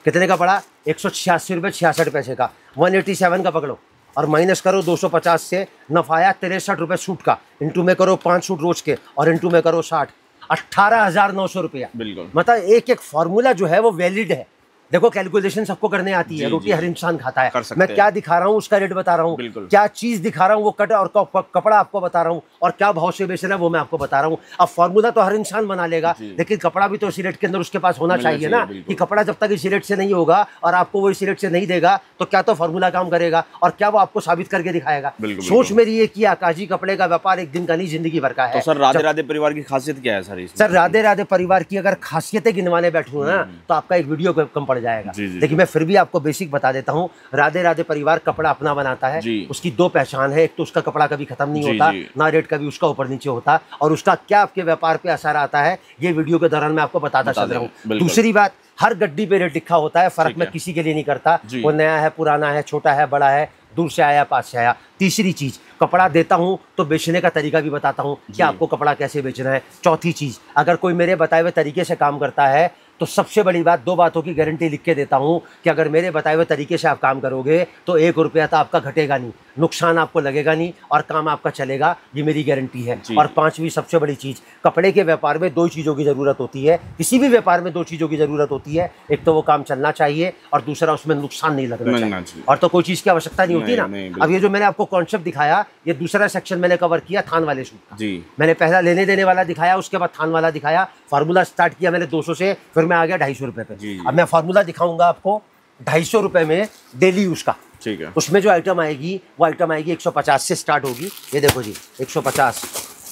कितने का पड़ा? 186 रुपये 66 पैसे का। 187 का पकड़ो और माइनस करो 250 से, नफा आया 63 रुपये सूट का। इंटू में करो 5 सूट रोज के, और इंटू में करो 60, 18,900 रुपया। बिल्कुल, मतलब एक एक फॉर्मूला जो है वो वैलिड है। देखो, कैलकुलेशन सबको करने आती है, रोटी हर इंसान खाता है। मैं क्या दिखा रहा हूँ उसका रेट बता रहा हूँ, क्या चीज दिखा रहा हूँ वो कट और कपड़ा आपको बता रहा हूँ, और क्या भाव से बेच रहा है वो मैं आपको बता रहा हूँ। अब फॉर्मूला तो हर इंसान बना लेगा, लेकिन कपड़ा भी तो इसी रेट के अंदर उसके पास होना चाहिए ना। कि कपड़ा जब तक इसी रेट से नहीं होगा और आपको वो इसी रेट से नहीं देगा तो क्या तो फॉर्मूला काम करेगा, और क्या वो आपको साबित करके दिखाएगा। सोच मेरी ये की आकाश जी, कपड़े का व्यापार एक दिन का नहीं, जिंदगी भर का है। सर, राधे राधे परिवार की खासियत क्या है सर? सर, राधे राधे परिवार की अगर खासियतें गिनवाने बैठूं ना तो आपका एक वीडियो कम पड़ पड़ जाएगा। लेकिन मैं फिर भी आपको बेसिक बता देता हूँ। राधे राधे परिवार कपड़ा अपना बनाता है, उसकी दो पहचान है। एक तो उसका कपड़ा कभी खत्म नहीं होता, ना रेट कभी उसका ऊपर नीचे होता, और उसका क्या आपके व्यापार पे असर आता है ये वीडियो के दौरान मैं आपको बताता चल रहा हूँ। दूसरी बात, हर गड्डी पे रेट लिखा होता है, फर्क मैं किसी के लिए नहीं करता, वो नया है पुराना है, छोटा है बड़ा है, दूर से आया पास से आया। तीसरी चीज, कपड़ा देता हूं तो बेचने का तरीका भी बताता हूं कि आपको कपड़ा कैसे बेचना है। चौथी चीज, अगर कोई मेरे बताए हुए तरीके से काम करता है तो सबसे बड़ी बात, दो बातों की गारंटी लिख के देता हूं कि अगर मेरे बताए हुए तरीके से आप काम करोगे तो 1 रुपया तो आपका घटेगा नहीं, नुकसान आपको लगेगा नहीं, और काम आपका चलेगा, ये मेरी गारंटी है। और पांचवी सबसे बड़ी चीज, कपड़े के व्यापार में दो चीज़ों की ज़रूरत होती है, किसी भी व्यापार में दो चीज़ों की ज़रूरत होती है। एक तो वो काम चलना चाहिए और दूसरा उसमें नुकसान नहीं लगना चाहिए, और तो कोई चीज़ की आवश्यकता नहीं होती ना। अब ये जो मैंने आपको कॉन्सेप्ट दिखाया, ये दूसरा सेक्शन मैंने कवर किया थान वाले सूट का। मैंने पहला लेने देने वाला दिखाया, उसके बाद थान वाला दिखाया, फार्मूला स्टार्ट किया मैंने 200 से, फिर मैं आ गया 250 रुपये पे। अब मैं फार्मूला दिखाऊंगा आपको 250 रुपये में डेली यूज का। ठीक है। उसमें जो आइटम आएगी वो आइटम आएगी 150 से स्टार्ट होगी। ये देखो जी, 150,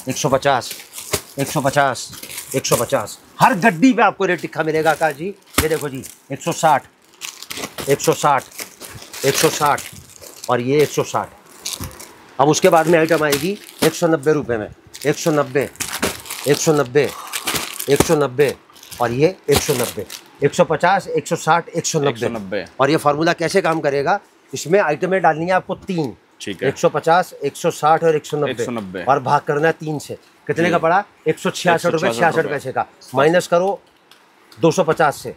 150, 150, 150, हर गड्डी पे आपको रेट लिखा मिलेगा आकाश जी। ये देखो जी, 160, 160, 160 और ये 160। अब उसके बाद में आइटम आएगी 190 रुपये में, 190, 190, 190 और ये 190, 150, 160, 190। और ये फार्मूला कैसे काम करेगा, इसमें आइटमें डालनी है आपको 3, ठीक है, 150, 160 और 190, और भाग करना है 3 से। कितने का पड़ा? 166 रुपये 66 पैसे का। माइनस करो 250 से,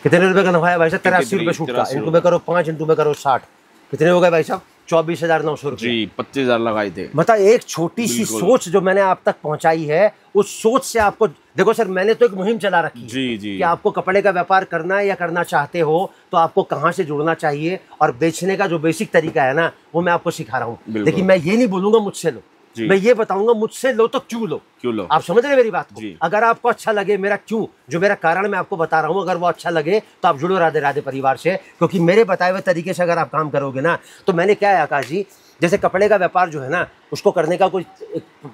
कितने रुपए का नफा है भाई साहब? 83 रुपये सूट का। इंटू में करो 5, इंटू में करो 60, कितने हो गए भाई साहब? 24,900 रुपये। 25,000 लगाए थे। मतलब एक छोटी सी सोच जो मैंने आप तक पहुंचाई है, उस सोच से आपको देखो सर, मैंने तो एक मुहिम चला रखी है कि आपको कपड़े का व्यापार करना है या करना चाहते हो तो आपको कहाँ से जुड़ना चाहिए, और बेचने का जो बेसिक तरीका है ना वो मैं आपको सिखा रहा हूँ। लेकिन मैं ये नहीं बोलूंगा मुझसे लो, मैं ये बताऊंगा मुझसे लो तो क्यों लो। आप समझ रहे मेरी बात को? अगर आपको अच्छा लगे मेरा क्यों, जो मेरा कारण मैं आपको बता रहा हूँ, अगर वो अच्छा लगे तो आप जुड़ो राधे राधे परिवार से, क्योंकि मेरे बताए हुए तरीके से अगर आप काम करोगे ना तो मैंने क्या है आकाश जी, जैसे कपड़े का व्यापार जो है ना उसको करने का कोई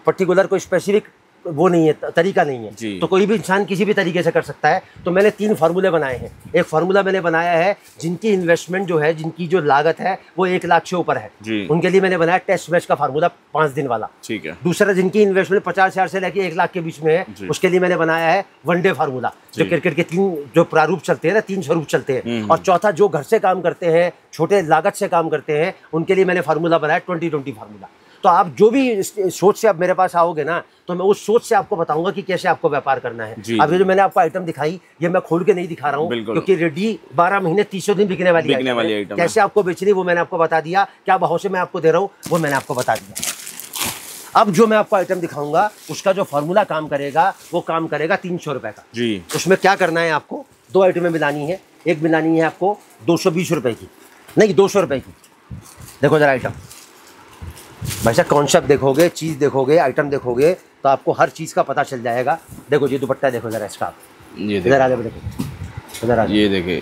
पर्टिकुलर कोई स्पेसिफिक वो नहीं है, तरीका नहीं है, तो कोई भी इंसान किसी भी तरीके से कर सकता है। तो मैंने 3 फार्मूले बनाए हैं। एक फार्मूला मैंने बनाया है जिनकी इन्वेस्टमेंट जो है, जिनकी जो लागत है वो 1 लाख से ऊपर है, उनके लिए मैंने बनाया टेस्ट मैच का फार्मूला 5 दिन वाला। ठीक है। दूसरा, जिनकी इन्वेस्टमेंट 50,000 से लेके 1 लाख के बीच में है, उसके लिए मैंने बनाया है वनडे फार्मूला, जो क्रिकेट के 3 जो प्रारूप चलते हैं ना, 3 स्वरूप चलते हैं। और चौथा, जो घर से काम करते हैं, छोटे लागत से काम करते हैं, उनके लिए मैंने फार्मूला बनाया 20-20 फार्मूला। तो आप जो भी सोच से आप मेरे पास आओगे ना तो मैं उस सोच से आपको बताऊंगा कि कैसे आपको व्यापार करना है। अब ये जो मैंने आपको आइटम दिखाई, ये मैं खोल के नहीं दिखा रहा हूँ, क्योंकि रेडी 12 महीने 300 दिन बिकने वाली आइटम। कैसे आपको बेचनी वो मैंने आपको बता दिया, क्या भाव से मैं आपको दे रहा हूँ वो मैंने आपको बता दिया। अब जो मैं आपको आइटम दिखाऊंगा उसका जो फॉर्मूला काम करेगा वो काम करेगा 300 रुपए का जी। उसमें क्या करना है आपको, 2 आइटमें मिलानी है। एक मिलानी है आपको 220 रुपए की, नहीं 200 रुपए की। देखो जरा आइटम, भाई साहब कॉन्सेप्ट देखोगे, चीज़ देखोगे, आइटम देखोगे तो आपको हर चीज़ का पता चल जाएगा। देखो जी दुपट्टा देखो जरा इसका, ये इधर आगे देखो, इधर आगे, ये देखे,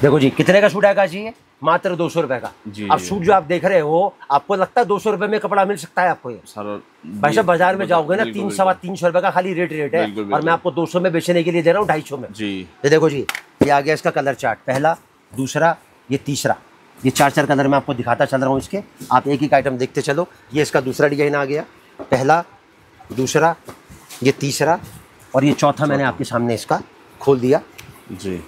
देखो जी कितने का सूट आएगा जी? मात्र 200 रुपए का। अब सूट जो आप देख रहे हो, आपको लगता है 200 रुपए में कपड़ा मिल सकता है आपको? ये भाई साहब बाजार में जाओगे ना 300-350 रुपए का खाली रेट है, और मैं आपको 200 में बेचने के लिए दे रहा हूँ 250 में जी। ये देखो जी, ये आ गया इसका कलर चार्ट, पहला, दूसरा, ये तीसरा, ये 4 कलर मैं आपको दिखाता चल रहा हूँ इसके। आप एक एक आइटम देखते चलो। ये इसका दूसरा डिजाइन आ गया, पहला, दूसरा, ये तीसरा और ये चौथा मैंने आपके सामने इसका खोल दिया जी।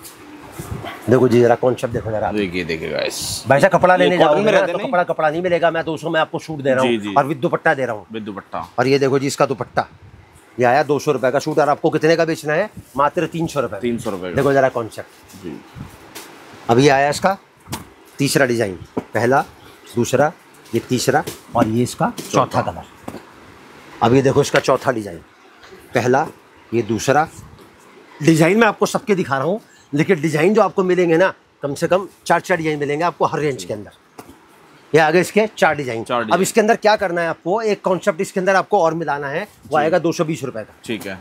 देखो जी जरा कॉन्सेप्ट देखो जरा, देखिए गाइस, भाई साहब कपड़ा लेने जाओगे ना तो कपड़ा नहीं मिलेगा। मैं 200 में आपको सूट दे रहा हूँ और विद दुपट्टा दे रहा हूँ, विद दुपट्टा। और ये देखो जी इसका दुपट्टा, ये आया 200 रुपए का सूट, और आपको कितने का बेचना है? मात्र 300 रुपए। 300 रुपए। देखो जरा कॉन्सेप्ट जी। अब ये आया इसका तीसरा डिजाइन, पहला, दूसरा, ये तीसरा और ये इसका चौथा कलर। अब ये देखो इसका चौथा डिजाइन, पहला, ये दूसरा। डिजाइन मैं आपको सबके दिखा रहा हूँ, लेकिन डिजाइन जो आपको मिलेंगे ना कम से कम 4 डिजाइन मिलेंगे आपको हर रेंज के अंदर। ये आगे इसके 4 डिजाइन। अब इसके अंदर क्या करना है आपको, एक कॉन्सेप्ट इसके अंदर आपको और मिलाना है, वो आएगा 220 रुपए का। ठीक है।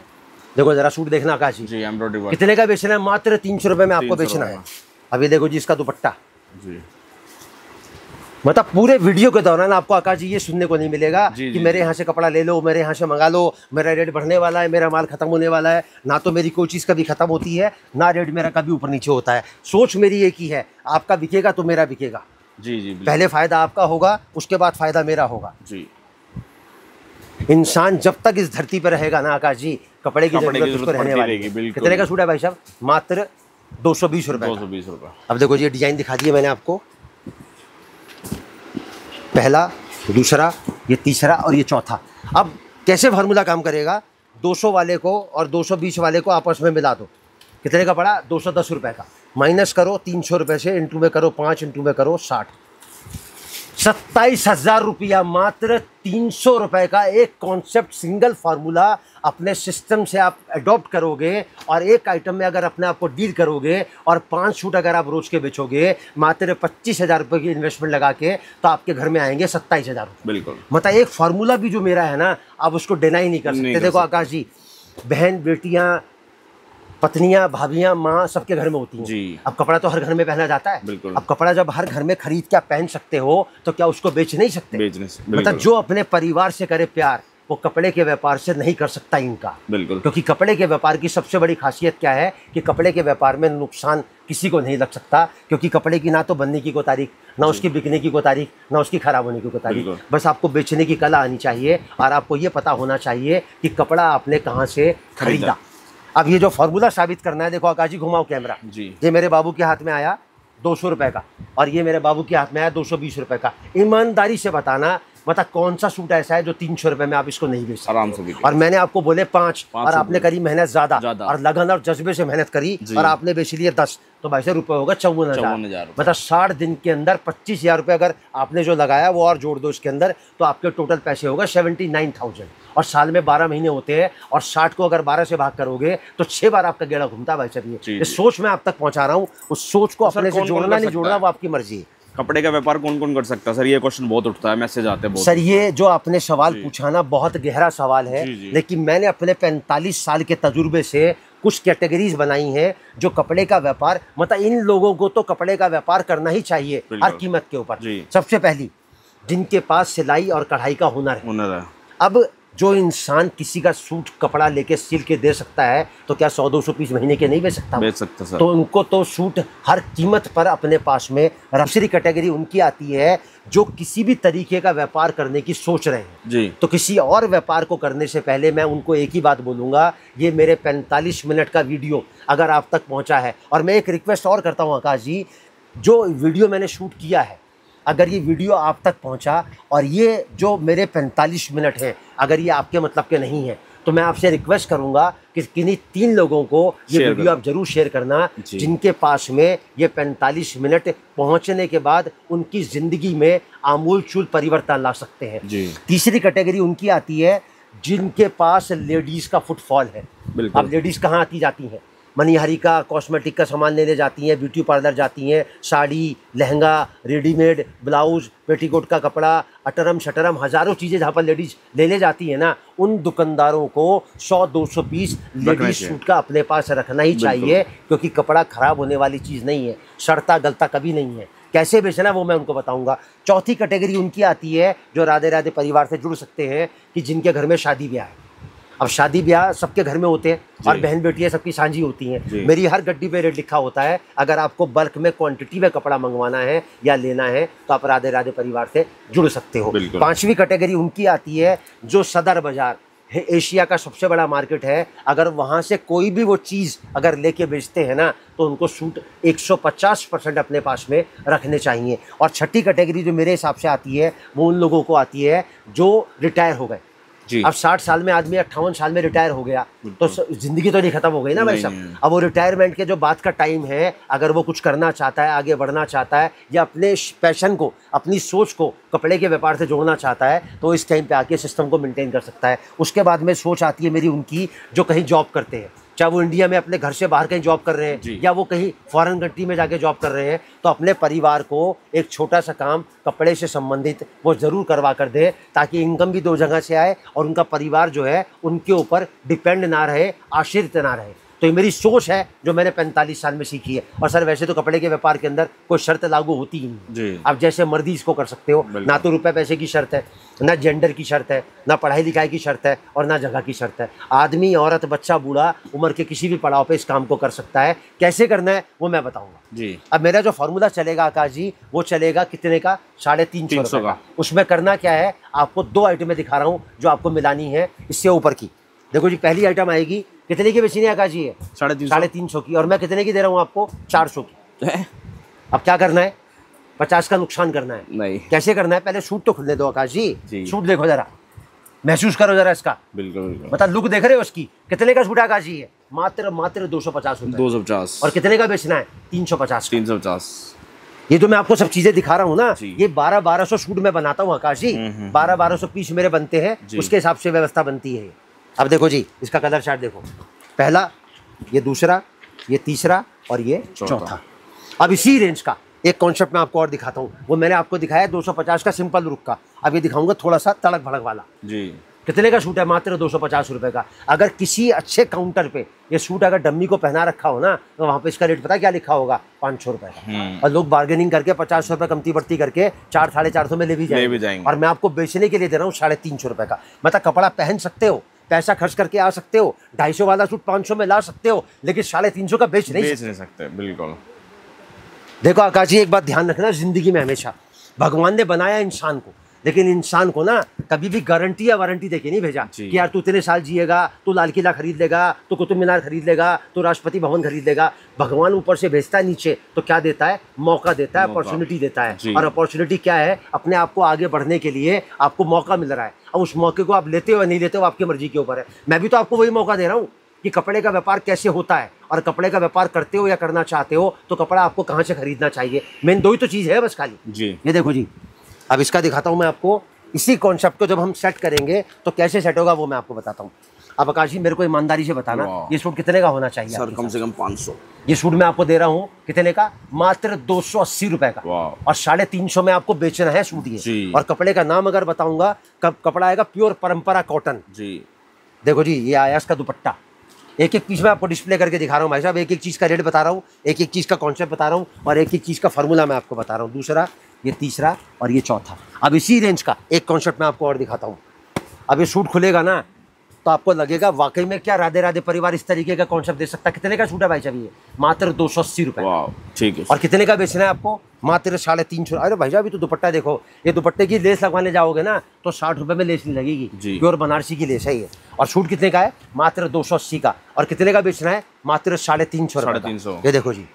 देखो जरा सूट देखना आकाश जी, कितने का बेचना है? मात्र 300 रुपए में आपको बेचना है। अब ये देखो जी इसका दुपट्टा जी, मतलब पूरे वीडियो के दौरान आपको आकाश जी ये सुनने को नहीं मिलेगा कि मेरे यहाँ से कपड़ा ले लो, मेरे यहाँ से मंगा लो, मेरा रेट बढ़ने वाला है, मेरा माल खत्म होने वाला है। ना तो मेरी कोई चीज़ कभी खत्म होती है, ना रेट मेरा कभी ऊपर नीचे होता है। सोच मेरी एक ही है, आपका बिकेगा तो मेरा बिकेगा। जी, पहले फ़ायदा आपका होगा, उसके बाद फ़ायदा मेरा होगा। जी, इंसान जब तक इस धरती पर रहेगा ना आकाश जी, कपड़े की जरूरत उसको रहने वाली है। कितने का सूट है भाई साहब? मात्र 220 रुपये। 220 रुपये। अब देखो ये डिजाइन दिखा दिया मैंने आपको, पहला, दूसरा, ये तीसरा और ये चौथा। अब कैसे फार्मूला काम करेगा? 200 वाले को और 220 वाले को आपस में मिला दो। कितने का पड़ा? 210 रुपये का। माइनस करो 300 रुपये से, इंटू में करो 5, इंटू में करो 60, 27,000 रुपया। मात्र 300 रुपये का एक कॉन्सेप्ट, सिंगल फार्मूला अपने सिस्टम से आप अडॉप्ट करोगे और एक आइटम में अगर अपने आप को डील करोगे और 5 सूट अगर आप रोज के बेचोगे मात्र 25,000 रुपये की इन्वेस्टमेंट लगा के, तो आपके घर में आएंगे 27,000 रुपये। बिल्कुल, मतलब एक फार्मूला भी जो मेरा है ना, आप उसको डिनाई नहीं कर सकते। देखो आकाश जी, बहन, बेटियां, पत्नियां, भाभियां, माँ सबके घर में होती हैं जी। अब कपड़ा तो हर घर में पहना जाता है। बिल्कुल। अब कपड़ा जब हर घर में खरीद के आप पहन सकते हो, तो क्या उसको बेच नहीं सकते? मतलब जो अपने परिवार से करे प्यार, वो कपड़े के व्यापार से नहीं कर सकता इनका। बिल्कुल। क्योंकि कपड़े के व्यापार की सबसे बड़ी खासियत क्या है कि कपड़े के व्यापार में नुकसान किसी को नहीं लग सकता, क्योंकि कपड़े की ना तो बनने की कोई तारीख, ना उसकी बिकने की कोई तारीख, ना उसकी खराब होने की कोई तारीख। बस आपको बेचने की कला आनी चाहिए और आपको ये पता होना चाहिए कि कपड़ा आपने कहाँ से खरीदा। अब ये जो फार्मूला साबित करना है, देखो आकाश जी घुमाओ कैमरा जी। ये मेरे बाबू के हाथ में आया 200 रुपये का और ये मेरे बाबू के हाथ में आया 220 रुपये का। ईमानदारी से बताना, मतलब कौन सा सूट ऐसा है जो 300 रुपये में आप इसको नहीं बेच सकते? आराम से। और मैंने आपको बोले 5 और आपने करी मेहनत ज्यादा और लगन और जज्बे से मेहनत करी और आपने बेच लिए 10, तो भाई साहब रुपये होगा 54,000। मतलब 60 दिन के अंदर 25,000 रुपये अगर आपने जो लगाया वो और जोड़ दो इसके अंदर, तो आपके टोटल पैसे होगा 79,000। और साल में 12 महीने होते हैं और 60 को अगर 12 से भाग करोगे तो 6 बार आपका गेड़ा घूमता है भाई साहब। ये सोच मैं आप तक पहुंचा रहा हूँ, उस सोच को अपने से जोड़ना नहीं जोड़ना वो आपकी मर्जी है। कपड़े का व्यापार कौन कौन कर सकता है सर? ये क्वेश्चन बहुत उठता है, मैसेज आते हैं बहुत। सर ये जो आपने सवाल पूछा ना, बहुत गहरा सवाल है। लेकिन मैंने अपने 45 साल के तजुर्बे से कुछ कैटेगरीज बनाई हैं जो कपड़े का व्यापार, मतलब इन लोगों को तो कपड़े का व्यापार करना ही चाहिए हर कीमत के ऊपर। सबसे पहली, जिनके पास सिलाई और कढ़ाई का हुनर है। अब जो इंसान किसी का सूट कपड़ा लेके सिल के दे सकता है, तो क्या 100-200 पीस महीने के नहीं बेच सकता सर? तो उनको तो सूट हर कीमत पर अपने पास में। दूसरी कैटेगरी उनकी आती है जो किसी भी तरीके का व्यापार करने की सोच रहे हैं जी। तो किसी और व्यापार को करने से पहले मैं उनको एक ही बात बोलूँगा, ये मेरे 45 मिनट का वीडियो अगर आप तक पहुँचा है, और मैं एक रिक्वेस्ट और करता हूँ आकाश जी, जो वीडियो मैंने शूट किया है, अगर ये वीडियो आप तक पहुंचा और ये जो मेरे 45 मिनट हैं अगर ये आपके मतलब के नहीं है, तो मैं आपसे रिक्वेस्ट करूंगा कि किन्हीं 3 लोगों को ये वीडियो आप जरूर शेयर करना, जिनके पास में ये 45 मिनट पहुंचने के बाद उनकी ज़िंदगी में आमूल-चूल परिवर्तन ला सकते हैं। तीसरी कैटेगरी उनकी आती है जिनके पास लेडीज़ का फुटफॉल है। अब लेडीज़ कहाँ आती जाती हैं? मनिहारी का, कॉस्मेटिक का सामान लेने जाती हैं, ब्यूटी पार्लर जाती हैं, sari, lehenga, readymade, blouse, petticoat का कपड़ा, अटरम शटरम, हज़ारों चीज़ें जहाँ पर लेडीज़ लेने जाती हैं ना, उन दुकानदारों को 100-200 पीस लेडीज सूट का अपने पास रखना ही चाहिए, क्योंकि कपड़ा ख़राब होने वाली चीज़ नहीं है, सड़ता गलता कभी नहीं है। कैसे बेचना वो मैं उनको बताऊंगा। चौथी कैटेगरी उनकी आती है जो राधे राधे परिवार से जुड़ सकते हैं, कि जिनके घर में शादी ब्याह है। अब शादी ब्याह सबके घर में होते हैं और बहन बेटियां सबकी साझी होती हैं। मेरी हर गड्डी पे रेट लिखा होता है, अगर आपको बल्क में क्वांटिटी में कपड़ा मंगवाना है या लेना है तो आप राधे राधे परिवार से जुड़ सकते हो। 5वीं कैटेगरी उनकी आती है जो सदर बाजार है, एशिया का सबसे बड़ा मार्केट है, अगर वहाँ से कोई भी वो चीज़ अगर लेके बेचते हैं ना, तो उनको सूट 150% अपने पास में रखने चाहिए। और 6ठी कैटेगरी जो मेरे हिसाब से आती है वो उन लोगों को आती है जो रिटायर हो गए। अब 60 साल में आदमी 58 साल में रिटायर हो गया तो जिंदगी तो नहीं खत्म हो गई ना भाई साहब। अब वो रिटायरमेंट के जो बात का टाइम है, अगर वो कुछ करना चाहता है, आगे बढ़ना चाहता है, या अपने पैशन को, अपनी सोच को कपड़े के व्यापार से जोड़ना चाहता है, तो इस टाइम पे आके सिस्टम को मेंटेन कर सकता है। उसके बाद में सोच आती है मेरी उनकी जो कहीं जॉब करते हैं, चाहे वो इंडिया में अपने घर से बाहर कहीं जॉब कर रहे हैं या वो कहीं फॉरेन कंट्री में जाके जॉब कर रहे हैं, तो अपने परिवार को एक छोटा सा काम कपड़े से संबंधित वो ज़रूर करवा कर दे, ताकि इनकम भी 2 जगह से आए और उनका परिवार जो है उनके ऊपर डिपेंड ना रहे, आश्रित ना रहे। तो ये मेरी सोच है जो मैंने 45 साल में सीखी है। और सर वैसे तो कपड़े के व्यापार के अंदर कोई शर्त लागू होती ही नहीं, आप जैसे मर्जी इसको कर सकते हो। ना तो रुपए पैसे की शर्त है, ना जेंडर की शर्त है, ना पढ़ाई लिखाई की शर्त है, और ना जगह की शर्त है। आदमी, औरत, बच्चा, बूढ़ा उम्र के किसी भी पड़ाव पे इस काम को कर सकता है। कैसे करना है वो मैं बताऊंगा जी। अब मेरा जो फॉर्मूला चलेगा आकाश जी, वो चलेगा कितने का? 350 का। उसमें करना क्या है, आपको 2 आइटमें दिखा रहा हूँ जो आपको मिलानी है इससे ऊपर की। देखो जी, पहली आइटम आएगी, कितने की बेचनी है आकाश जी? है 350 की, और मैं कितने की दे रहा हूँ आपको? 400 की। अब क्या करना है? 50 का नुकसान करना है। नहीं, कैसे करना है? पहले सूट तो खुलने दो आकाश जी। सूट देखो जरा, महसूस करो जरा इसका। बिल्कुल। मतलब लुक देख रहे हो उसकी? कितने का सूट आकाश जी है? मात्र 250 रुपए। 250। और कितने का बेचना है? 350। ये जो मैं आपको सब चीजें दिखा रहा हूँ ना, ये 1200 सूट मैं बनाता हूँ आकाश जी। 1200 पीस मेरे बनते हैं, उसके हिसाब से व्यवस्था बनती है। अब देखो जी, इसका कलर चार्ट देखो, पहला, ये दूसरा, ये तीसरा और ये चौथा। अब इसी रेंज का एक कॉन्सेप्ट मैं आपको और दिखाता हूँ। वो मैंने आपको दिखाया 250 का सिंपल रुक का, अब ये दिखाऊंगा थोड़ा सा तड़क भड़क वाला जी। कितने का सूट है? मात्र 250 रुपए का। अगर किसी अच्छे काउंटर पे ये सूट अगर डम्मी को पहना रखा हो ना, तो वहाँ पे इसका रेट पता क्या लिखा होगा? 500 रुपए का। और लोग बार्गेनिंग करके 50 रुपए कमती बढ़ती करके 400-450 में ले भी जाएंगे। और मैं आपको बेचने के लिए दे रहा हूँ 350 रुपए का। मतलब कपड़ा पहन सकते हो, पैसा खर्च करके आ सकते हो, 250 वाला सूट 500 में ला सकते हो, लेकिन 350 का बेच नहीं सकते। बिल्कुल। देखो आकाश जी, एक बात ध्यान रखना, जिंदगी में हमेशा भगवान ने बनाया इंसान को, लेकिन इंसान को ना कभी भी गारंटी या वारंटी देके नहीं भेजा कि यार तू इतने साल जिएगा, तू लाल किला खरीद लेगा, तू कुतुब मीनार खरीद लेगा, तू राष्ट्रपति भवन खरीद लेगा। भगवान ऊपर से भेजता है नीचे, तो क्या देता है? मौका देता है, अपॉर्चुनिटी देता है। और अपॉर्चुनिटी क्या है? अपने आप को आगे बढ़ने के लिए आपको मौका मिल रहा है। अब उस मौके को आप लेते हो या नहीं लेते हो, आपकी मर्जी के ऊपर है। मैं भी तो आपको वही मौका दे रहा हूँ कि कपड़े का व्यापार कैसे होता है, और कपड़े का व्यापार करते हो या करना चाहते हो तो कपड़ा आपको कहाँ से खरीदना चाहिए। मेन 2 ही तो चीज़ है बस खाली जी। ये देखो जी, अब इसका दिखाता हूँ मैं आपको। इसी कॉन्सेप्ट को जब हम सेट करेंगे तो कैसे सेट होगा वो मैं आपको बताता हूँ। अब आकाश जी, मेरे को ईमानदारी से बताना, ये सूट कितने का होना चाहिए? सर कम से कम 500। ये सूट मैं आपको दे रहा हूँ कितने का? मात्र 280 रुपए का। और 350 में आपको बेचना है सूट ये। और कपड़े का नाम अगर बताऊंगा, कपड़ा आएगा प्योर परंपरा कॉटन जी। देखो जी, ये आया इसका दुपट्टा। एक एक पीस में आपको डिस्प्ले करके दिखा रहा हूँ भाई साहब। एक एक चीज़ का रेट बता रहा हूँ, एक एक चीज़ का कॉन्सेप्ट बता रहा हूँ, और एक एक चीज़ का फार्मूला मैं आपको बता रहा हूँ। दूसरा, ये तीसरा और ये चौथा। अब इसी रेंज का एक कॉन्सेप्ट मैं आपको और दिखाता हूँ। अब ये सूट खुलेगा ना तो आपको लगेगा वाकई में क्या राधे राधे परिवार इस तरीके का कॉन्सेप्ट दे सकता है। कितने का सूट है भाई साहब? ये मात्र 280 रुपए। ठीक है। और कितने का बेचना है आपको? मात्र 350। अरे भाई साहब, ये तो दुपट्टा देखो, ये दुपट्टे की लेस लगवाने जाओगे ना तो 60 रुपए में लेस नहीं लगेगी। प्योर बनारसी की लेस है ये। और सूट कितने का है? मात्र 280 का। और कितने का बेचना है? मात्र 350। ये देखो जी,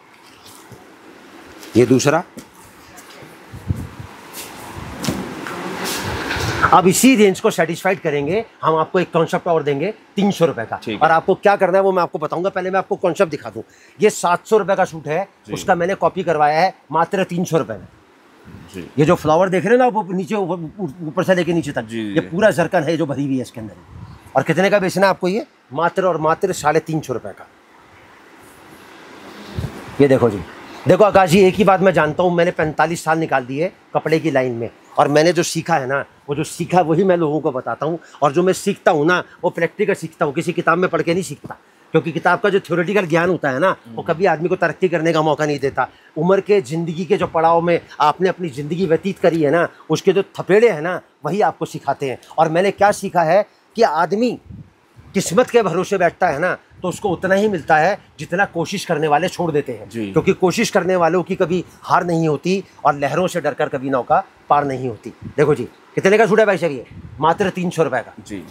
ये दूसरा। अब इसी रेंज को सेटिस्फाइड करेंगे हम, आपको एक कॉन्सेप्ट और देंगे 300 रुपए का। और आपको क्या करना है वो मैं आपको बताऊंगा। पहले मैं आपको कॉन्सेप्ट दिखा दूं। ये 700 रुपए का सूट है, उसका मैंने कॉपी करवाया है मात्र 300 रुपए में। ये जो फ्लावर देख रहे हैं ना, वो नीचे ऊपर से लेके नीचे तक, ये पूरा जरकन है जो भरी हुई है इसके अंदर। और कितने का बेचना है आपको? ये मात्र और मात्र 350 रुपए का। ये देखो जी, देखो आकाश जी, एक ही बात मैं जानता हूँ, मैंने 45 साल निकाल दिए कपड़े की लाइन में, और मैंने जो सीखा है ना, वो जो सीखा वही मैं लोगों को बताता हूँ। और जो मैं सीखता हूँ ना, वो प्रैक्टिकल सीखता हूँ, किसी किताब में पढ़ के नहीं सीखता। क्योंकि किताब का जो थ्योरेटिकल ज्ञान होता है ना, वो कभी आदमी को तरक्की करने का मौका नहीं देता। उम्र के ज़िंदगी के जो पड़ाव में आपने अपनी ज़िंदगी व्यतीत करी है ना, उसके जो थपेड़े हैं ना, वही आपको सिखाते हैं। और मैंने क्या सीखा है कि आदमी किस्मत के भरोसे बैठता है ना, तो उसको उतना ही मिलता है जितना कोशिश करने वाले छोड़ देते हैं। क्योंकि कोशिश करने वालों की कभी हार नहीं होती, और लहरों से डरकर कभी नौका पार नहीं होती। देखो जी, कितने का सूट है भाई साहब? ये मात्र 300 रुपए का जी।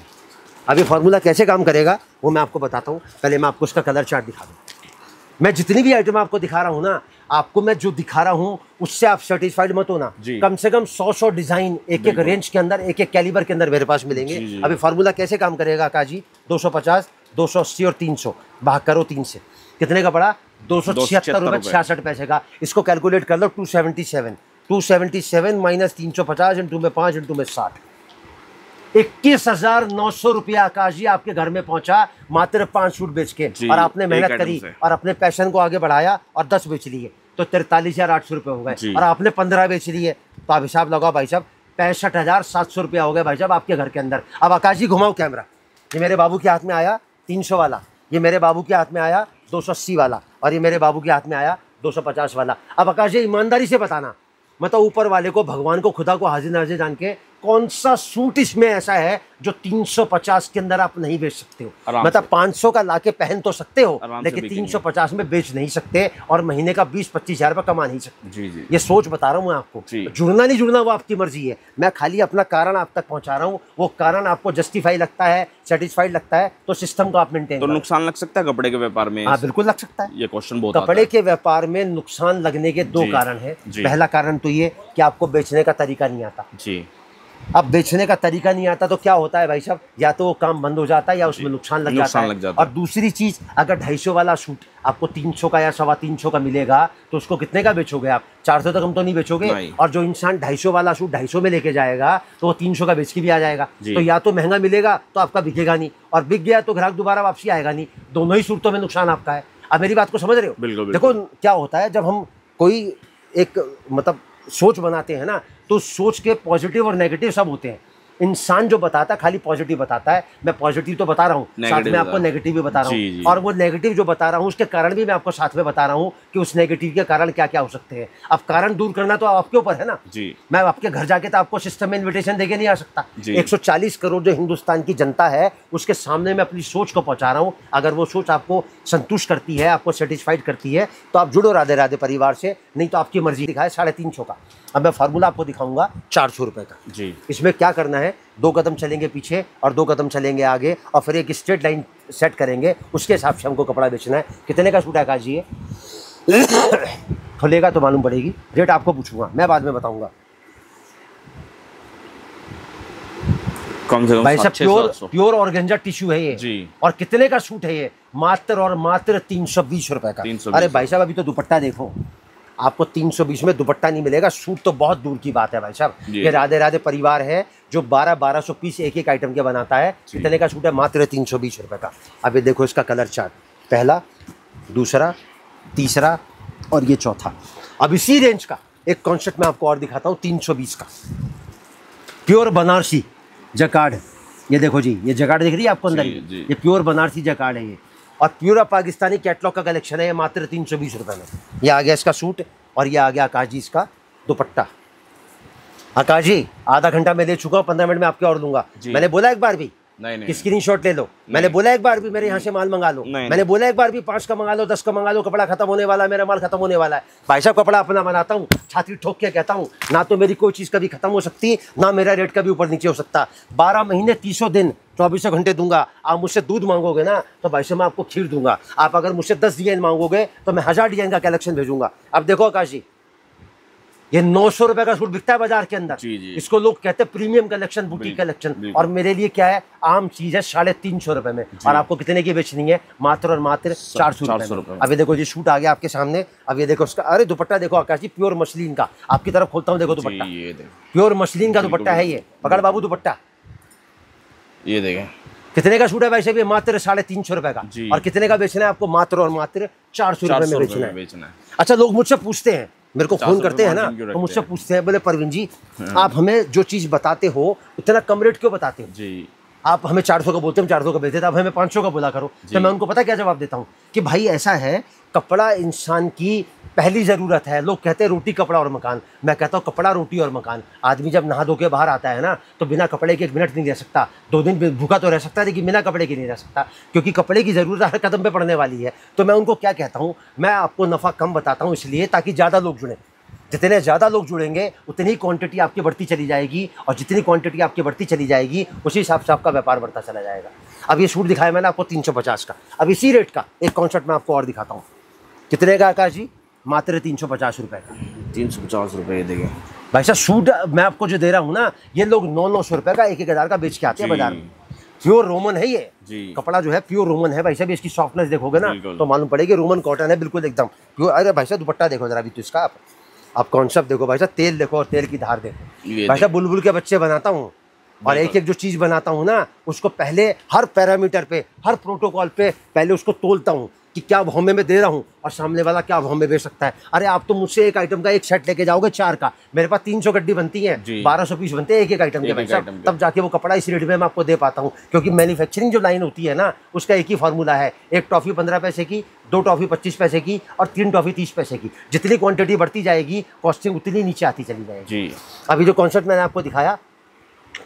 अब ये फॉर्मूला कैसे काम करेगा वो मैं आपको बताता हूँ। पहले मैं आपको इसका कलर चार्ट दिखा दूँ। मैं जितनी भी आइटम आपको दिखा रहा हूँ ना, आपको मैं जो दिखा रहा हूँ उससे आप सेटिस्फाइड मत होना। कम से कम 100 डिजाइन एक एक रेंज के अंदर, एक एक कैलिबर के अंदर मेरे पास मिलेंगे। अभी फार्मूला कैसे काम करेगा आकाश जी? 250, 280 और 300 भाग करो 3 से, कितने का पड़ा? 276 रुपये 66 पैसे का। इसको कैलकुलेट कर लो, 277 माइनस 350 इंटू में 5 इंटू में 60, 21,900 रुपया आकाश जी आपके घर में पहुंचा मात्र 5 सूट बेच के। और आपने मेहनत करी और अपने पैशन को आगे बढ़ाया और 10 बेच लिए तो 43,800 रुपये हो गए। और आपने 15 बेच लिए तो आप हिसाब लगाओ भाई साहब, 65,700 रुपया हो गए भाई साहब आपके घर के अंदर। अब आकाश जी घुमाओ कैमरा, ये मेरे बाबू के हाथ में आया 300 वाला, ये मेरे बाबू के हाथ में आया 280 वाला, और ये मेरे बाबू के हाथ में आया 250 वाला। अब आकाश जी ईमानदारी से बताना, मतलब ऊपर वाले को, भगवान को, खुदा को हाजिर नाजिर जान के, कौन सा सूट इसमें ऐसा है जो 350 के अंदर आप नहीं बेच सकते हो? मतलब 500 का लाके पहन तो सकते हो, लेकिन 350 में बेच नहीं सकते, और महीने का 20-25 हज़ार रुपये कमा नहीं सकते। जी जी, ये सोच बता रहा हूँ मैं आपको। जुड़ना नहीं जुड़ना वो आपकी मर्जी है, मैं खाली अपना कारण आप तक पहुंचा रहा हूँ। वो कारण आपको जस्टिफाई लगता है, सेटिस्फाइड लगता है, तो सिस्टम को आप मेंटेन। तो नुकसान लग सकता है कपड़े के व्यापार में? हाँ बिल्कुल लग सकता है। ये क्वेश्चन बहुत कपड़े के व्यापार में नुकसान लगने के दो कारण है। पहला कारण तो ये कि आपको बेचने का तरीका नहीं आता जी। अब बेचने का तरीका नहीं आता तो क्या होता है भाई साहब, या तो वो काम बंद हो जाता है या उसमें नुकसान लग जाता है। और दूसरी चीज, अगर 250 वाला सूट आपको 300 का या 350 का मिलेगा तो उसको कितने का बेचोगे आप? 400 तक हम तो नहीं बेचोगे। और जो इंसान 250 वाला सूट 250 में लेके जाएगा तो वो 300 का बेच के भी आ जाएगा। तो या तो महंगा मिलेगा तो आपका बिकेगा नहीं, और बिक गया तो ग्राहक दोबारा वापसी आएगा नहीं। दोनों ही सूरतों में नुकसान आपका है। अब मेरी बात को समझ रहे हो? बिल्कुल। देखो क्या होता है, जब हम कोई एक मतलब सोच बनाते हैं ना, तो सोच के पॉजिटिव और नेगेटिव सब होते हैं। इंसान जो बताता है खाली पॉजिटिव बताता है, मैं पॉजिटिव तो बता रहा हूँ, साथ में आपको नेगेटिव भी बता रहा हूँ। और वो नेगेटिव जो बता रहा हूँ उसके कारण भी मैं आपको साथ में बता रहा हूँ कि उस नेगेटिव के कारण क्या क्या हो सकते हैं। अब कारण दूर करना तो आपके ऊपर है ना जी। मैं आपके घर जाके तो आपको सिस्टम में इन्विटेशन देके नहीं आ सकता। 140 करोड़ जो हिंदुस्तान की जनता है उसके सामने मैं अपनी सोच को पहुंचा रहा हूँ। अगर वो सोच आपको संतुष्ट करती है, आपको सेटिस्फाइड करती है, तो आप जुड़ो राधे राधे परिवार से, नहीं तो आपकी मर्जी। दिखाए 350 का, अब मैं फार्मूला आपको दिखाऊंगा 400 रुपये का जी। इसमें क्या करना है, 2 कदम चलेंगे पीछे और 2 कदम चलेंगे आगे, और फिर एक स्ट्रेट लाइन सेट करेंगे, उसके हिसाब से हमको कपड़ा बेचना है। कितने का सूट है आकाश जी ये? खुलेगा तो मालूम पड़ेगी, रेट आपको पूछूंगा, मैं बाद में बताऊंगा। कम से कम भाई साहब प्योर ऑर्गेंजा टिश्यू है ये जी। और कितने का सूट है ये? मात्र और मात्र 320 रुपए का। 320। अरे भाई साहब अभी तो दुपट्टा देखो, आपको 320 में दुपट्टा नहीं मिलेगा, सूट तो बहुत दूर की बात है भाई साहब। ये राधे राधे परिवार है जो 1200 पीस एक एक आइटम के बनाता है। कितने का सूट है? मात्र 320 रुपए का। अब ये देखो इसका कलर चार्ट, पहला, दूसरा, तीसरा और ये चौथा। अब इसी रेंज का एक कॉन्सेप्ट मैं आपको और दिखाता हूँ, 320 का प्योर बनारसी जकार्ड। ये देखो जी, ये जकार्ड दिख रही है आपको अंदर, ये प्योर बनारसी जकार्ड है ये, और प्योर पाकिस्तानी कैटलॉग का कलेक्शन है ये, मात्र 320 रुपये में। ये आ गया इसका सूट, और ये आ गया आकाश जी इसका दुपट्टा। आकाश जी आधा घंटा मैं दे चुका हूँ, 15 मिनट में आपके और दूंगा। मैंने बोला एक बार भी नहीं, स्क्रीनशॉट ले लो। मैंने बोला एक बार भी मेरे यहाँ से माल मंगा लो। मैंने बोला एक बार भी 5 का मंगा लो, 10 का मंगा लो, कपड़ा खत्म होने वाला है, मेरा माल खत्म होने वाला है। भाई साहब कपड़ा अपना बनाता हूँ, छाती ठोक के कहता हूँ, ना तो मेरी कोई चीज़ कभी खत्म हो सकती, ना मेरा रेट कभी ऊपर नीचे हो सकता। 12 महीने 300 दिन 24 घंटे दूंगा। आप मुझसे दूध मांगोगे ना तो भाई साहब मैं आपको खीर दूंगा। आप अगर मुझसे 10 डिजाइन मांगोगे तो मैं 1000 डिजाइन का कलेक्शन भेजूंगा। अब देखो आकाश जी, ये 900 रुपए का सूट बिकता है बाजार के अंदर जी। इसको लोग कहते हैं प्रीमियम कलेक्शन, बुटीक कलेक्शन, और मेरे लिए क्या है, आम चीज है 350 रुपए में। और आपको कितने की बेचनी है? मात्र और मात्र 400 रुपए। अब ये देखो जी सूट आ गया आपके सामने। अब ये देखो उसका, अरे दुपट्टा देखो आकाश जी, प्योर मसलिन का। आपकी तरफ खोलता हूँ, देखो दुपट्टा, प्योर मसलिन का दुपट्टा है ये। पकड़ बाबू दुपट्टा, ये देखें कितने का सूट है भाई साहब? ये मात्र 350 रुपए का। और कितने का बेचना है आपको? मात्र और मात्र 400 रुपए में बेचना है। अच्छा, लोग मुझसे पूछते हैं, मेरे को फोन करते हैं ना, तो मुझसे पूछते हैं, बोले परवीन जी आप हमें जो चीज बताते हो उतना कम रेट क्यों बताते हो जी? आप हमें 400 का बोलते हैं, हम 400 का बेचते, आप हमें 500 का बोला करो। तो मैं उनको पता क्या जवाब देता हूँ कि भाई ऐसा है, कपड़ा इंसान की पहली ज़रूरत है। लोग कहते हैं रोटी कपड़ा और मकान, मैं कहता हूँ कपड़ा रोटी और मकान। आदमी जब नहा धो के बाहर आता है ना तो बिना कपड़े के 1 मिनट नहीं रह सकता। 2 दिन भूखा तो रह सकता है लेकिन बिना कपड़े के नहीं रह सकता, क्योंकि कपड़े की ज़रूरत हर कदम पे पड़ने वाली है। तो मैं उनको क्या कहता हूँ, मैं आपको नफ़ा कम बताता हूँ इसलिए ताकि ज़्यादा लोग जुड़ें। जितने ज़्यादा लोग जुड़ेंगे उतनी क्वांटिटी आपकी बढ़ती चली जाएगी, और जितनी क्वांटिटी आपकी बढ़ती चली जाएगी उसी हिसाब से आपका व्यापार बढ़ता चला जाएगा। अब ये सूट दिखाया मैंने आपको 350 का। अब इसी रेट का एक कॉन्सेप्ट मैं आपको और दिखाता हूँ। कितने का आकाश जी? मात्र 350 रुपये का। 350 रुपये देंगे भाई साहब। सूट मैं आपको जो दे रहा हूँ ना, ये लोग 900 रुपये का, 1,000 का बेच के आते हैं बाजार में। प्योर रोमन है ये जी। कपड़ा जो है प्योर रोमन है भाई साहब। इसकी सॉफ्टनेस देखोगे ना तो मालूम पड़ेगी रोमन कॉटन है, बिल्कुल एकदम प्योर। अरे भाई साहब दुपट्टा देखो जरा भी तो इसका, आप कॉन्सेप्ट देखो भाई साहब, तेल देखो और तेल की धार देखो भाई साहब। बुलबुल के बच्चे बनाता हूँ, और एक एक जो चीज़ बनाता हूँ ना उसको पहले हर पैरामीटर पे, हर प्रोटोकॉल पे पहले उसको तोलता हूँ कि क्या भाव में मैं दे रहा हूँ और सामने वाला क्या भाव में बेच सकता है। अरे आप तो मुझसे एक आइटम का एक सेट लेके जाओगे 4 का, मेरे पास 300 गड्डी बनती है, 1200 पीस बनते हैं एक आइटम के भाई साहब, तब जाके वो कपड़ा इस रेट में मैं आपको दे पाता हूँ। क्योंकि मैन्युफैक्चरिंग जो लाइन होती है ना, उसका एक ही फार्मूला है, एक टॉफी 15 पैसे की, 2 टॉफी 25 पैसे की और 3 टॉफी 30 पैसे की। जितनी क्वांटिटी बढ़ती जाएगी कॉस्टिंग उतनी नीचे आती चली जाएगी। अभी जो कॉन्सेप्ट मैंने आपको दिखाया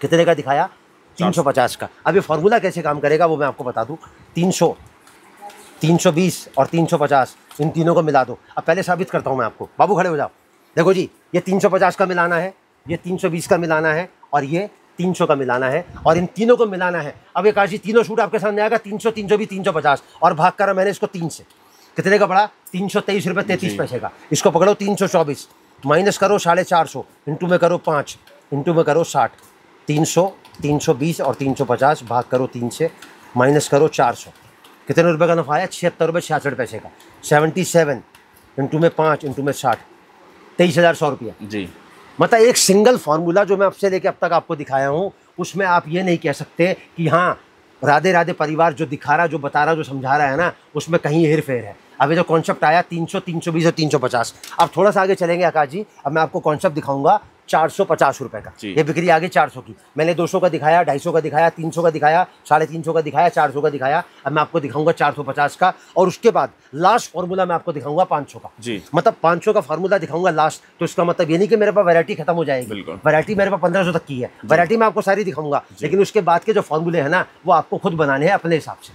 कितने का दिखाया, 350 का। अब ये फार्मूला कैसे काम करेगा वो मैं आपको बता दूं। 300, 320 और 350 इन तीनों को मिला दो। अब पहले साबित करता हूं मैं आपको। बाबू खड़े हो जाओ। देखो जी, ये 350 का मिलाना है, ये 320 का मिलाना है और ये 300 का मिलाना है और इन तीनों को मिलाना है। अब एक आज तीनों सूट आपके सामने आएगा 300, 320, 350 और भाग करा मैंने इसको 3 से। कितने का पड़ा, 323 रुपये 33 पैसे का। इसको पकड़ो 324 माइनस करो 450 इंटू में करो 5 इंटू में करो 60, 300, 320 और 350 भाग करो 3 से माइनस करो 400। कितने रुपए का नफा आया, 76 रुपये 66 पैसे का। 77 इंटू में 5 इंटू में 60, 23,100 रुपया जी। मतलब एक सिंगल फार्मूला जो मैं आपसे लेके अब तक आपको दिखाया हूँ, उसमें आप ये नहीं कह सकते कि हाँ राधे राधे परिवार जो दिखा रहा, जो बता रहा, जो समझा रहा है ना, उसमें कहीं हेर फेर है। अभी जो कॉन्सेप्ट आया 300, 320 और 350। अब थोड़ा सा आगे चलेंगे आकाश जी। अब मैं आपको कॉन्सेप्ट दिखाऊंगा 450 रुपये का। ये बिक्री आगे 400 की। मैंने 200 का दिखाया, 250 का दिखाया, 300 का दिखाया, 350 का दिखाया, 400 का दिखाया। अब मैं आपको दिखाऊंगा 450 का और उसके बाद लास्ट फार्मूला मैं आपको दिखाऊंगा 500 का जी। मतलब 500 का फार्मूला दिखाऊंगा लास्ट। तो इसका मतलब ये नहीं कि मेरे पास वैरायटी खत्म हो जाएगी। वैरायटी मेरे पास 1500 तक की है। वैरायटी मैं आपको सारी दिखाऊंगा, लेकिन उसके बाद के जो फार्मूले हैं ना, वो आपको खुद बनाने हैं अपने हिसाब से।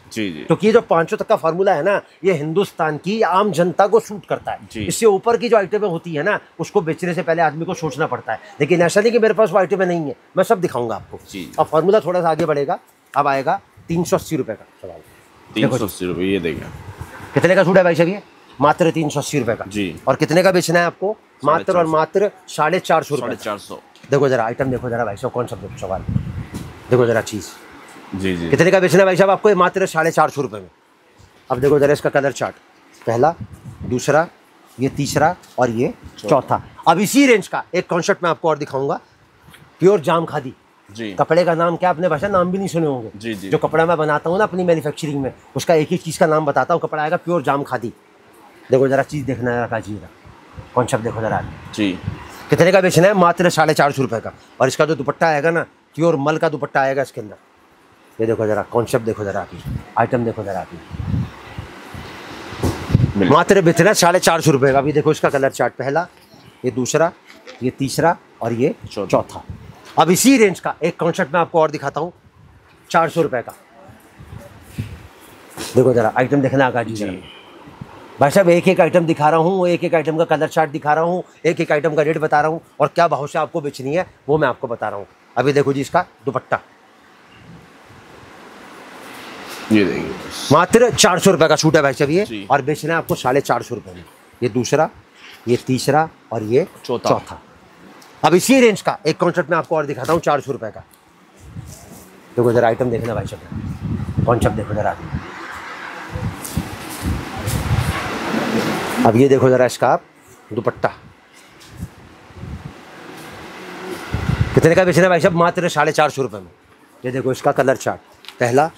क्योंकि ये जो 500 तक का फार्मूला है ना, ये हिंदुस्तान की आम जनता को सूट करता है। इससे ऊपर की जो आइटमें होती है ना, उसको बेचने से पहले आदमी को सोचना पड़ता है। लेकिन ऐसा नहीं कि मेरे पास वो आइटमें नहीं है, मैं सब दिखाऊंगा आपको। अब फार्मूला थोड़ा सा आगे बढ़ेगा। अब आएगा 380 रुपये का सवाल। 380 रुपये, ये देखिए कितने का सूट है भाई साहब, ये मात्र 380 रुपये का जी। और कितने का बेचना है आपको, मात्र और मात्र 450 रुपये। 450। देखो जरा आइटम देखो जरा भाई साहब, कौन सा सवाल देखो जरा चीज़ जी जी। कितने का बेचना है भाई साहब आपको, मात्र 450 रुपये में। अब देखो जरा इसका कलर चार्ट, पहला, दूसरा, ये तीसरा और ये चौथा। अब इसी रेंज का एक कॉन्सेप्ट मैं आपको और दिखाऊंगा, प्योर जाम खादी जी। कपड़े का नाम क्या, अपने भाषा नाम भी नहीं सुने होंगे जी जी। जो कपड़ा मैं बनाता हूँ ना अपनी मैन्युफैक्चरिंग में, उसका एक ही चीज़ का नाम बताता हूँ। कपड़ा आएगा प्योर जाम खादी। देखो जरा चीज़ देखना है काजीरा, कॉन्सेप्ट देखो जरा जी। कितने का बेचना है, मात्र 450 रुपये का। और इसका जो दुपट्टा आएगा ना, प्योर मल का दुपट्टा आएगा इसके अंदर। ये देखो जरा कॉन्सेप्ट देखो जरा आपकी, आइटम देखो जरा आपकी, मात्र बेचना 450 रुपये का। अभी देखो इसका कलर चार्ट, पहला, ये दूसरा, ये तीसरा और ये चौथा। अब इसी रेंज का एक कॉन्सेप्ट मैं आपको और दिखाता हूँ 400 रुपये का। देखो जरा आइटम देखना आकाश जी। भाई साहब एक एक आइटम दिखा रहा हूँ, एक एक आइटम का कलर चार्ट दिखा रहा हूँ, एक एक आइटम का रेट बता रहा हूँ और क्या भाव से आपको बेचनी है वो मैं आपको बता रहा हूँ। अभी देखो जी इसका दुपट्टा, ये देखिए मात्र 400 रुपये का सूट है भाई साहब ये, और बेचना है आपको 450 रुपये में। ये दूसरा, ये तीसरा और ये चौथा। अब इसी रेंज का एक कॉन्सेप्ट मैं आपको और दिखाता हूँ 400 रुपये का। देखो जरा आइटम देखना भाई साहब, कॉन्सेप्ट देखो जरा। अब ये देखो जरा इसका आप दुपट्टा, कितने का बेचना है भाई साहब, मात्र 450 रुपये में। ये देखो इसका कलर चार्ट, पहला,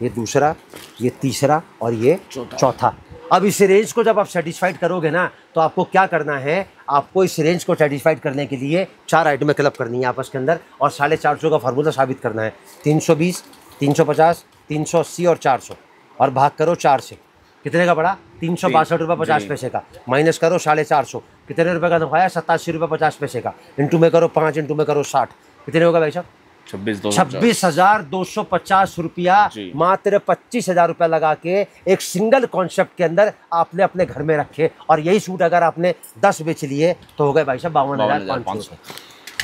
ये दूसरा, ये तीसरा और ये चौथा। अब इस रेंज को जब आप सेटिस्फाइड करोगे ना, तो आपको क्या करना है, आपको इस रेंज को सेटिस्फाइड करने के लिए 4 आइटमें क्लब करनी है आपस के अंदर और 450 का फार्मूला साबित करना है। 320, 350, 380 और 400 और भाग करो 4 से। कितने का पड़ा, 362 रुपये 50 पैसे का। माइनस करो 450, कितने रुपये का नफा है, 87 रुपये 50 पैसे का। इंटू में करो 5, इंटू में करो 60, कितने होगा भाई साहब, 26,250 रुपया। मात्र 25,000 रुपया लगा के एक सिंगल कॉन्सेप्ट के अंदर आपने अपने घर में रखे और यही सूट अगर आपने 10 बेच लिए तो हो गए भाई साहब 52,500।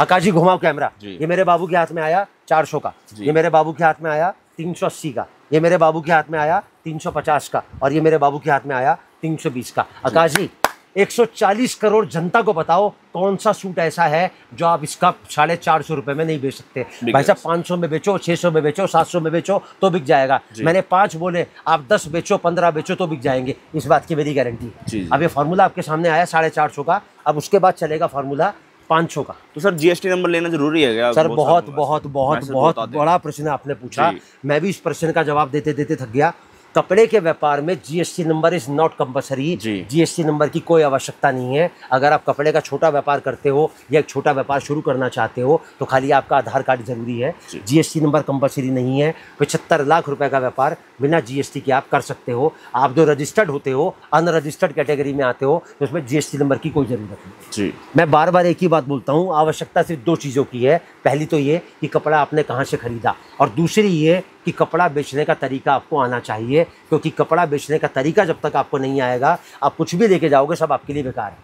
आकाश जी घुमाओ कैमरा। ये मेरे बाबू के हाथ में आया 400 का, ये मेरे बाबू के हाथ में आया 380 का, ये मेरे बाबू के हाथ में आया 350 का और ये मेरे बाबू के हाथ में आया 320 का। आकाश जी 140 करोड़ जनता को बताओ कौन सा सूट ऐसा है जो आप इसका 450 रुपये में नहीं बेच सकते। भाई साहब 500 में बेचो, 600 में बेचो, 700 में बेचो तो बिक जाएगा। मैंने 5 बोले, आप 10 बेचो, 15 बेचो तो बिक जाएंगे, इस बात की मेरी गारंटी है। अब ये फार्मूला आपके सामने आया 450 का, अब उसके बाद चलेगा फार्मूला 500 का। तो सर जीएसटी नंबर लेना जरूरी है क्या? सर बहुत बहुत बहुत बहुत बड़ा प्रश्न आपने पूछा, मैं भी इस प्रश्न का जवाब देते देते थक गया। कपड़े के व्यापार में GST number is not compulsory. GST number की कोई आवश्यकता नहीं है। अगर आप कपड़े का छोटा व्यापार करते हो या एक छोटा व्यापार शुरू करना चाहते हो तो खाली आपका आधार कार्ड जरूरी है। जीएसटी नंबर कंपलसरी नहीं है। 75 लाख रुपए का व्यापार बिना जीएसटी के आप कर सकते हो। आप जो रजिस्टर्ड होते हो, अनरजिस्टर्ड कैटेगरी में आते हो, तो उसमें जीएसटी नंबर की कोई जरूरत नहीं। मैं बार बार एक ही बात बोलता हूँ, आवश्यकता सिर्फ 2 चीज़ों की है। पहली तो ये कि कपड़ा आपने कहाँ से खरीदा, और दूसरी ये कि कपड़ा बेचने का तरीका आपको आना चाहिए, क्योंकि कपड़ा बेचने का तरीका जब तक आपको नहीं आएगा, आप कुछ भी लेके जाओगे सब आपके लिए बेकार है।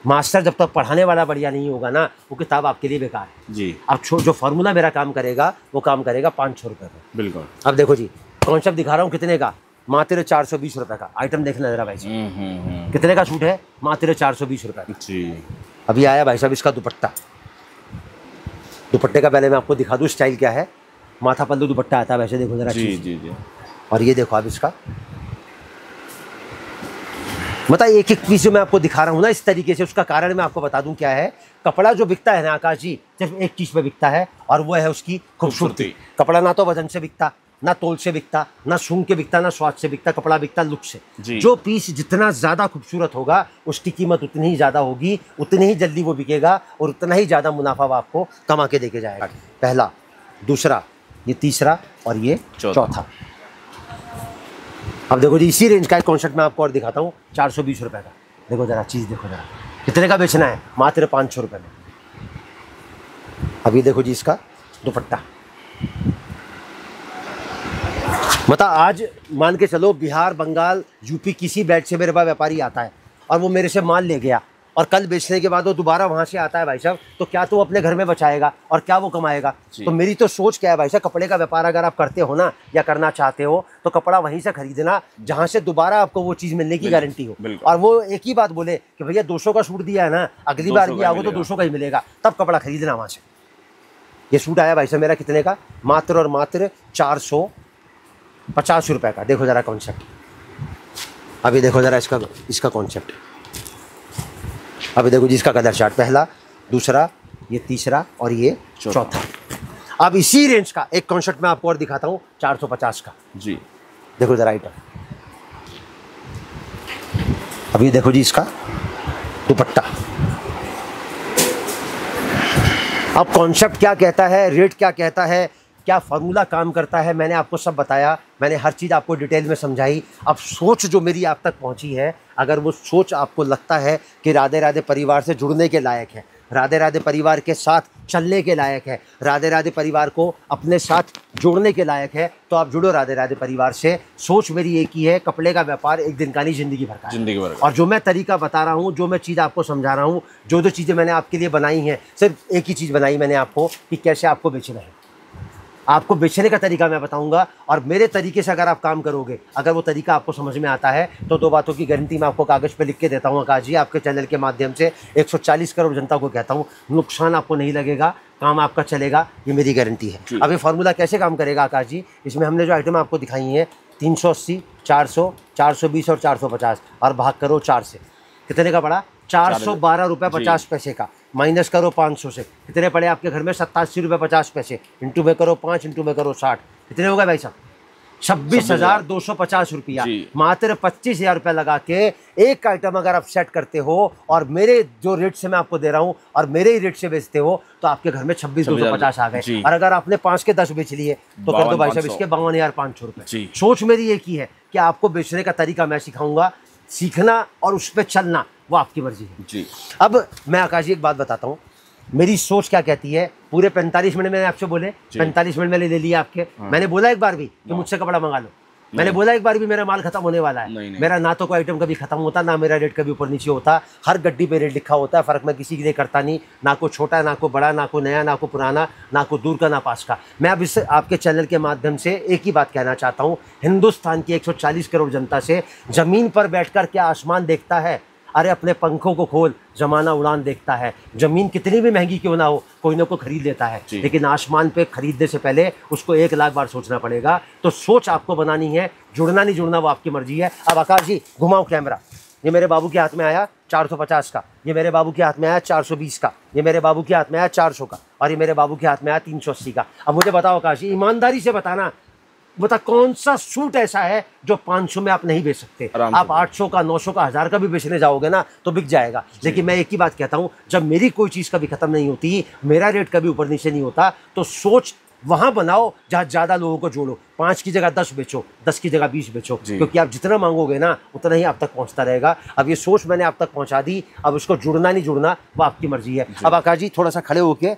मास्टर जब तक पढ़ाने वाला बढ़िया नहीं होगा ना, वो किताब आपके लिए बेकार है जी। अब जो फार्मूला मेरा काम करेगा वो काम करेगा 500 रुपये का। बिल्कुल। अब देखो जी, कॉन्सेप्ट दिखा रहा हूँ कितने का, मात्र 420 रुपये का। आइटम देखना जरा भाई साहब, कितने का सूट है, मात्र 420 रुपये का जी। अभी आया भाई साहब इसका दुपट्टा। दुपट्टे का पहले मैं आपको दिखा दूँ स्टाइल क्या है। माथा पल्लू दुपट्टा आता है वैसे, देखो जरा जी जी जी। और ये देखो आप इसका, मतलब एक एक पीस जो मैं आपको दिखा रहा हूँ ना इस तरीके से, उसका कारण मैं आपको बता दूं क्या है। कपड़ा जो बिकता है ना आकाश जी, सिर्फ एक चीज पे बिकता है, और वो है उसकी खूबसूरती। कपड़ा ना तो वजन से बिकता, ना तोल से बिकता, ना सूंघ के बिकता, ना स्वाद से बिकता। कपड़ा बिकता लुक से। जो पीस जितना ज्यादा खूबसूरत होगा उसकी कीमत उतनी ही ज्यादा होगी, उतनी ही जल्दी वो बिकेगा, और उतना ही ज्यादा मुनाफा वो आपको कमा के देके जाएगा। पहला, दूसरा, ये तीसरा, और ये चौथा। अब देखो जी, इसी रेंज का एक कॉन्सेप्ट मैं आपको और दिखाता हूँ, 420 रुपये का। देखो जरा चीज़ देखो जरा, कितने का बेचना है, मात्र 500 रुपये में। अभी देखो जी इसका दुपट्टा, मतलब आज मान के चलो बिहार, बंगाल, यूपी किसी बेल्ट से मेरे पास व्यापारी आता है और वो मेरे से माल ले गया, और कल बेचने के बाद वो दोबारा वहाँ से आता है भाई साहब, तो क्या तो अपने घर में बचाएगा और क्या वो कमाएगा। तो मेरी तो सोच क्या है भाई साहब, कपड़े का व्यापार अगर आप करते हो ना या करना चाहते हो तो कपड़ा वहीं से खरीदना जहाँ से दोबारा आपको वो चीज़ मिलने की गारंटी हो। और वो एक ही बात बोले कि भैया 200 का सूट दिया है ना, अगली बार भी आओगे तो 200 का ही मिलेगा, तब कपड़ा खरीदना वहाँ से। ये सूट आया भाई साहब मेरा कितने का, मात्र और मात्र 450 रुपये का। देखो ज़रा कॉन्सेप्ट, अभी देखो ज़रा इसका कॉन्सेप्ट। अभी देखो जी इसका कलर चार्ट, पहला, दूसरा, ये तीसरा और ये चौथा। अब इसी रेंज का एक कॉन्सेप्ट मैं आपको और दिखाता हूँ, 450 का जी। देखो जरा आइटम, अभी देखो जी इसका दुपट्टा। अब कॉन्सेप्ट क्या कहता है, रेट क्या कहता है, क्या फार्मूला काम करता है, मैंने आपको सब बताया, मैंने हर चीज़ आपको डिटेल में समझाई। अब सोच जो मेरी आप तक पहुंची है, अगर वो सोच आपको लगता है कि राधे राधे परिवार से जुड़ने के लायक है, राधे राधे परिवार के साथ चलने के लायक है, राधे राधे परिवार को अपने साथ जोड़ने के लायक है, तो आप जुड़ो राधे राधे परिवार से। सोच मेरी एक ही है, कपड़े का व्यापार एक दिन का नहीं, जिंदगी भर का, जिंदगी भर। और जो मैं तरीका बता रहा हूँ, जो मैं चीज़ आपको समझा रहा हूँ, जो चीज़ें मैंने आपके लिए बनाई हैं, सिर्फ एक ही चीज़ बनाई मैंने आपको कि कैसे आपको बेचना है। आपको बेचने का तरीका मैं बताऊंगा, और मेरे तरीके से अगर आप काम करोगे, अगर वो तरीका आपको समझ में आता है, तो 2 बातों की गारंटी मैं आपको कागज़ पे लिख के देता हूँ आकाश जी, आपके चैनल के माध्यम से 140 करोड़ जनता को कहता हूँ, नुकसान आपको नहीं लगेगा, काम आपका चलेगा, ये मेरी गारंटी है। अब ये फार्मूला कैसे काम करेगा आकाश जी, इसमें हमने जो आइटम आपको दिखाई हैं 380, 400, 420 और 450, और भाग करो 4 से, कितने का पड़ा, 412 रुपये 50 पैसे का। माइनस करो 500 से, कितने पड़े आपके घर में, 87 रुपये 50 पैसे। इंटू में करो 5, इंटू में करो 60, कितने हो गए भाई साहब, 26,250 रुपया। मात्र 25,000 रुपये लगा के एक आइटम अगर आप सेट करते हो, और मेरे जो रेट से मैं आपको दे रहा हूँ और मेरे ही रेट से बेचते हो, तो आपके घर में 26,250 आ गए। और अगर आपने 5 के 10 बेच लिए तो कर दो भाई साहब इसके 52,500 रुपये। सोच मेरी एक ही है कि आपको बेचने का तरीका मैं सिखाऊंगा, सीखना और उस पर चलना वो आपकी मर्जी है जी। अब मैं आकाश जी एक बात बताता हूँ, मेरी सोच क्या कहती है। पूरे 45 मिनट मैंने आपसे बोले, 45 मिनट मैंने ले लिया आपके। मैंने बोला एक बार भी कि मुझसे कपड़ा मंगा लो, मैंने बोला एक बार भी मेरा माल खत्म होने वाला है। नहीं। मेरा ना तो कोई आइटम कभी खत्म होता, ना मेरा रेट कभी ऊपर नीचे होता, हर गड्डी पे रेट लिखा होता है। फ़र्क मैं किसी के लिए करता नहीं, ना को छोटा, ना को बड़ा, ना को नया, ना को पुराना, ना को दूर का, ना पास का। मैं अब इस आपके चैनल के माध्यम से एक ही बात कहना चाहता हूँ, हिंदुस्तान की 140 करोड़ जनता से, ज़मीन पर बैठकर क्या आसमान देखता है, अरे अपने पंखों को खोल, जमाना उड़ान देखता है। जमीन कितनी भी महंगी क्यों ना हो, कोई ना कोई खरीद लेता है, लेकिन आसमान पे खरीदने से पहले उसको 1 लाख बार सोचना पड़ेगा। तो सोच आपको बनानी है, जुड़ना नहीं जुड़ना वो आपकी मर्जी है। अब आकाश जी घुमाओ कैमरा, ये मेरे बाबू के हाथ में आया 450 का, ये मेरे बाबू के हाथ में आया 420 का, ये मेरे बाबू के हाथ में आया 400 का, और ये मेरे बाबू के हाथ में आया 380 का। अब मुझे बताओ आकाश जी, ईमानदारी से बताना, मतलब कौन सा सूट ऐसा है जो 500 में आप नहीं बेच सकते। आप 800 का, 900 का, 1000 का भी बेचने जाओगे ना तो बिक जाएगा। लेकिन मैं एक ही बात कहता हूँ, जब मेरी कोई चीज़ कभी खत्म नहीं होती, मेरा रेट कभी ऊपर नीचे नहीं होता, तो सोच वहाँ बनाओ जहाँ ज़्यादा लोगों को जोड़ो। 5 की जगह 10 बेचो, 10 की जगह 20 बेचो, क्योंकि आप जितना मांगोगे ना उतना ही आप तक पहुँचता रहेगा। अब ये सोच मैंने आप तक पहुँचा दी, अब उसको जुड़ना नहीं जुड़ना वो आपकी मर्जी है। अब आकाश जी थोड़ा सा खड़े होके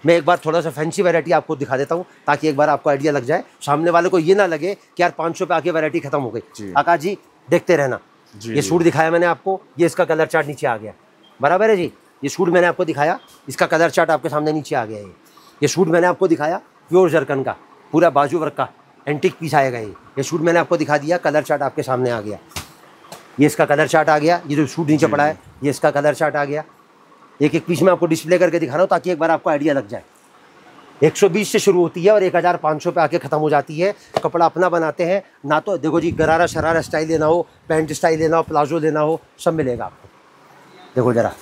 मैं एक बार थोड़ा सा फैंसी वैरायटी आपको दिखा देता हूँ, ताकि एक बार आपको आइडिया लग जाए, सामने वाले को ये ना लगे कि यार 500 पे आके वैरायटी खत्म हो गई। आकाश जी देखते रहना, ये सूट दिखाया मैंने आपको, ये इसका कलर चार्ट नीचे आ गया, बराबर है जी। ये सूट मैंने आपको दिखाया, इसका कलर चार्ट आपके सामने नीचे आ गया है। ये सूट मैंने आपको दिखाया प्योर जरकन का, पूरा बाजू वर्क का एंटीक पीस आएगा। ये सूट मैंने आपको दिखा दिया, कलर चार्ट आपके सामने आ गया। ये इसका कलर चार्ट आ गया, ये जो सूट नीचे पड़ा है ये इसका कलर चार्ट आ गया। एक एक पीस में आपको डिस्प्ले करके दिखा रहा हूँ ताकि एक बार आपको आइडिया लग जाए। 120 से शुरू होती है और 1500 पे आके ख़त्म हो जाती है। कपड़ा अपना बनाते हैं ना, तो देखो जी गरारा शरारा स्टाइल लेना हो, पैंट स्टाइल लेना हो, प्लाजो लेना हो, सब मिलेगा आपको। देखो ज़रा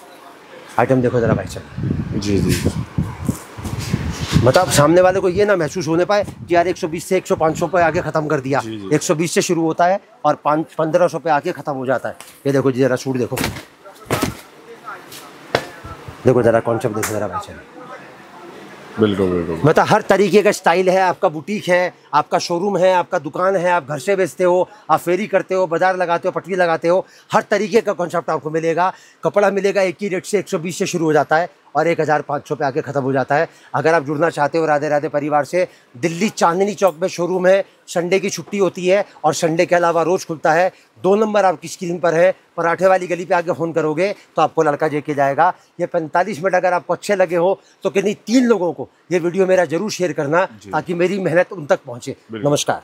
आइटम देखो ज़रा भाई साहब। जी जी, मतलब सामने वाले को ये ना महसूस होने पाए कि यार 120 से 100-500 पे आके ख़त्म कर दिया। 120 से शुरू होता है और 1500 पे आके ख़त्म हो जाता है। ये देखो जी ज़रा सूट देखो, देखो ज़रा कॉन्सेप्ट देखो ज़रा भाई साहब। बिल्कुल बिल्कुल, मतलब हर तरीके का स्टाइल है। आपका बुटीक है, आपका शोरूम है, आपका दुकान है, आप घर से बेचते हो, आप फेरी करते हो, बाजार लगाते हो, पटरी लगाते हो, हर तरीके का कॉन्सेप्ट आपको मिलेगा। कपड़ा मिलेगा एक ही रेट से 120 से शुरू हो जाता है और 1500 पे आके ख़त्म हो जाता है। अगर आप जुड़ना चाहते हो राधे राधे परिवार से, दिल्ली चांदनी चौक में शोरूम है, संडे की छुट्टी होती है और संडे के अलावा रोज़ खुलता है। 2 नंबर आपकी स्क्रीन पर है, पराठे वाली गली पे आके फ़ोन करोगे तो आपको लड़का लेके जाएगा। ये 45 मिनट अगर आपको अच्छे लगे हो तो किन्हीं 3 लोगों को ये वीडियो मेरा जरूर शेयर करना, ताकि मेरी मेहनत उन तक पहुँचे। नमस्कार।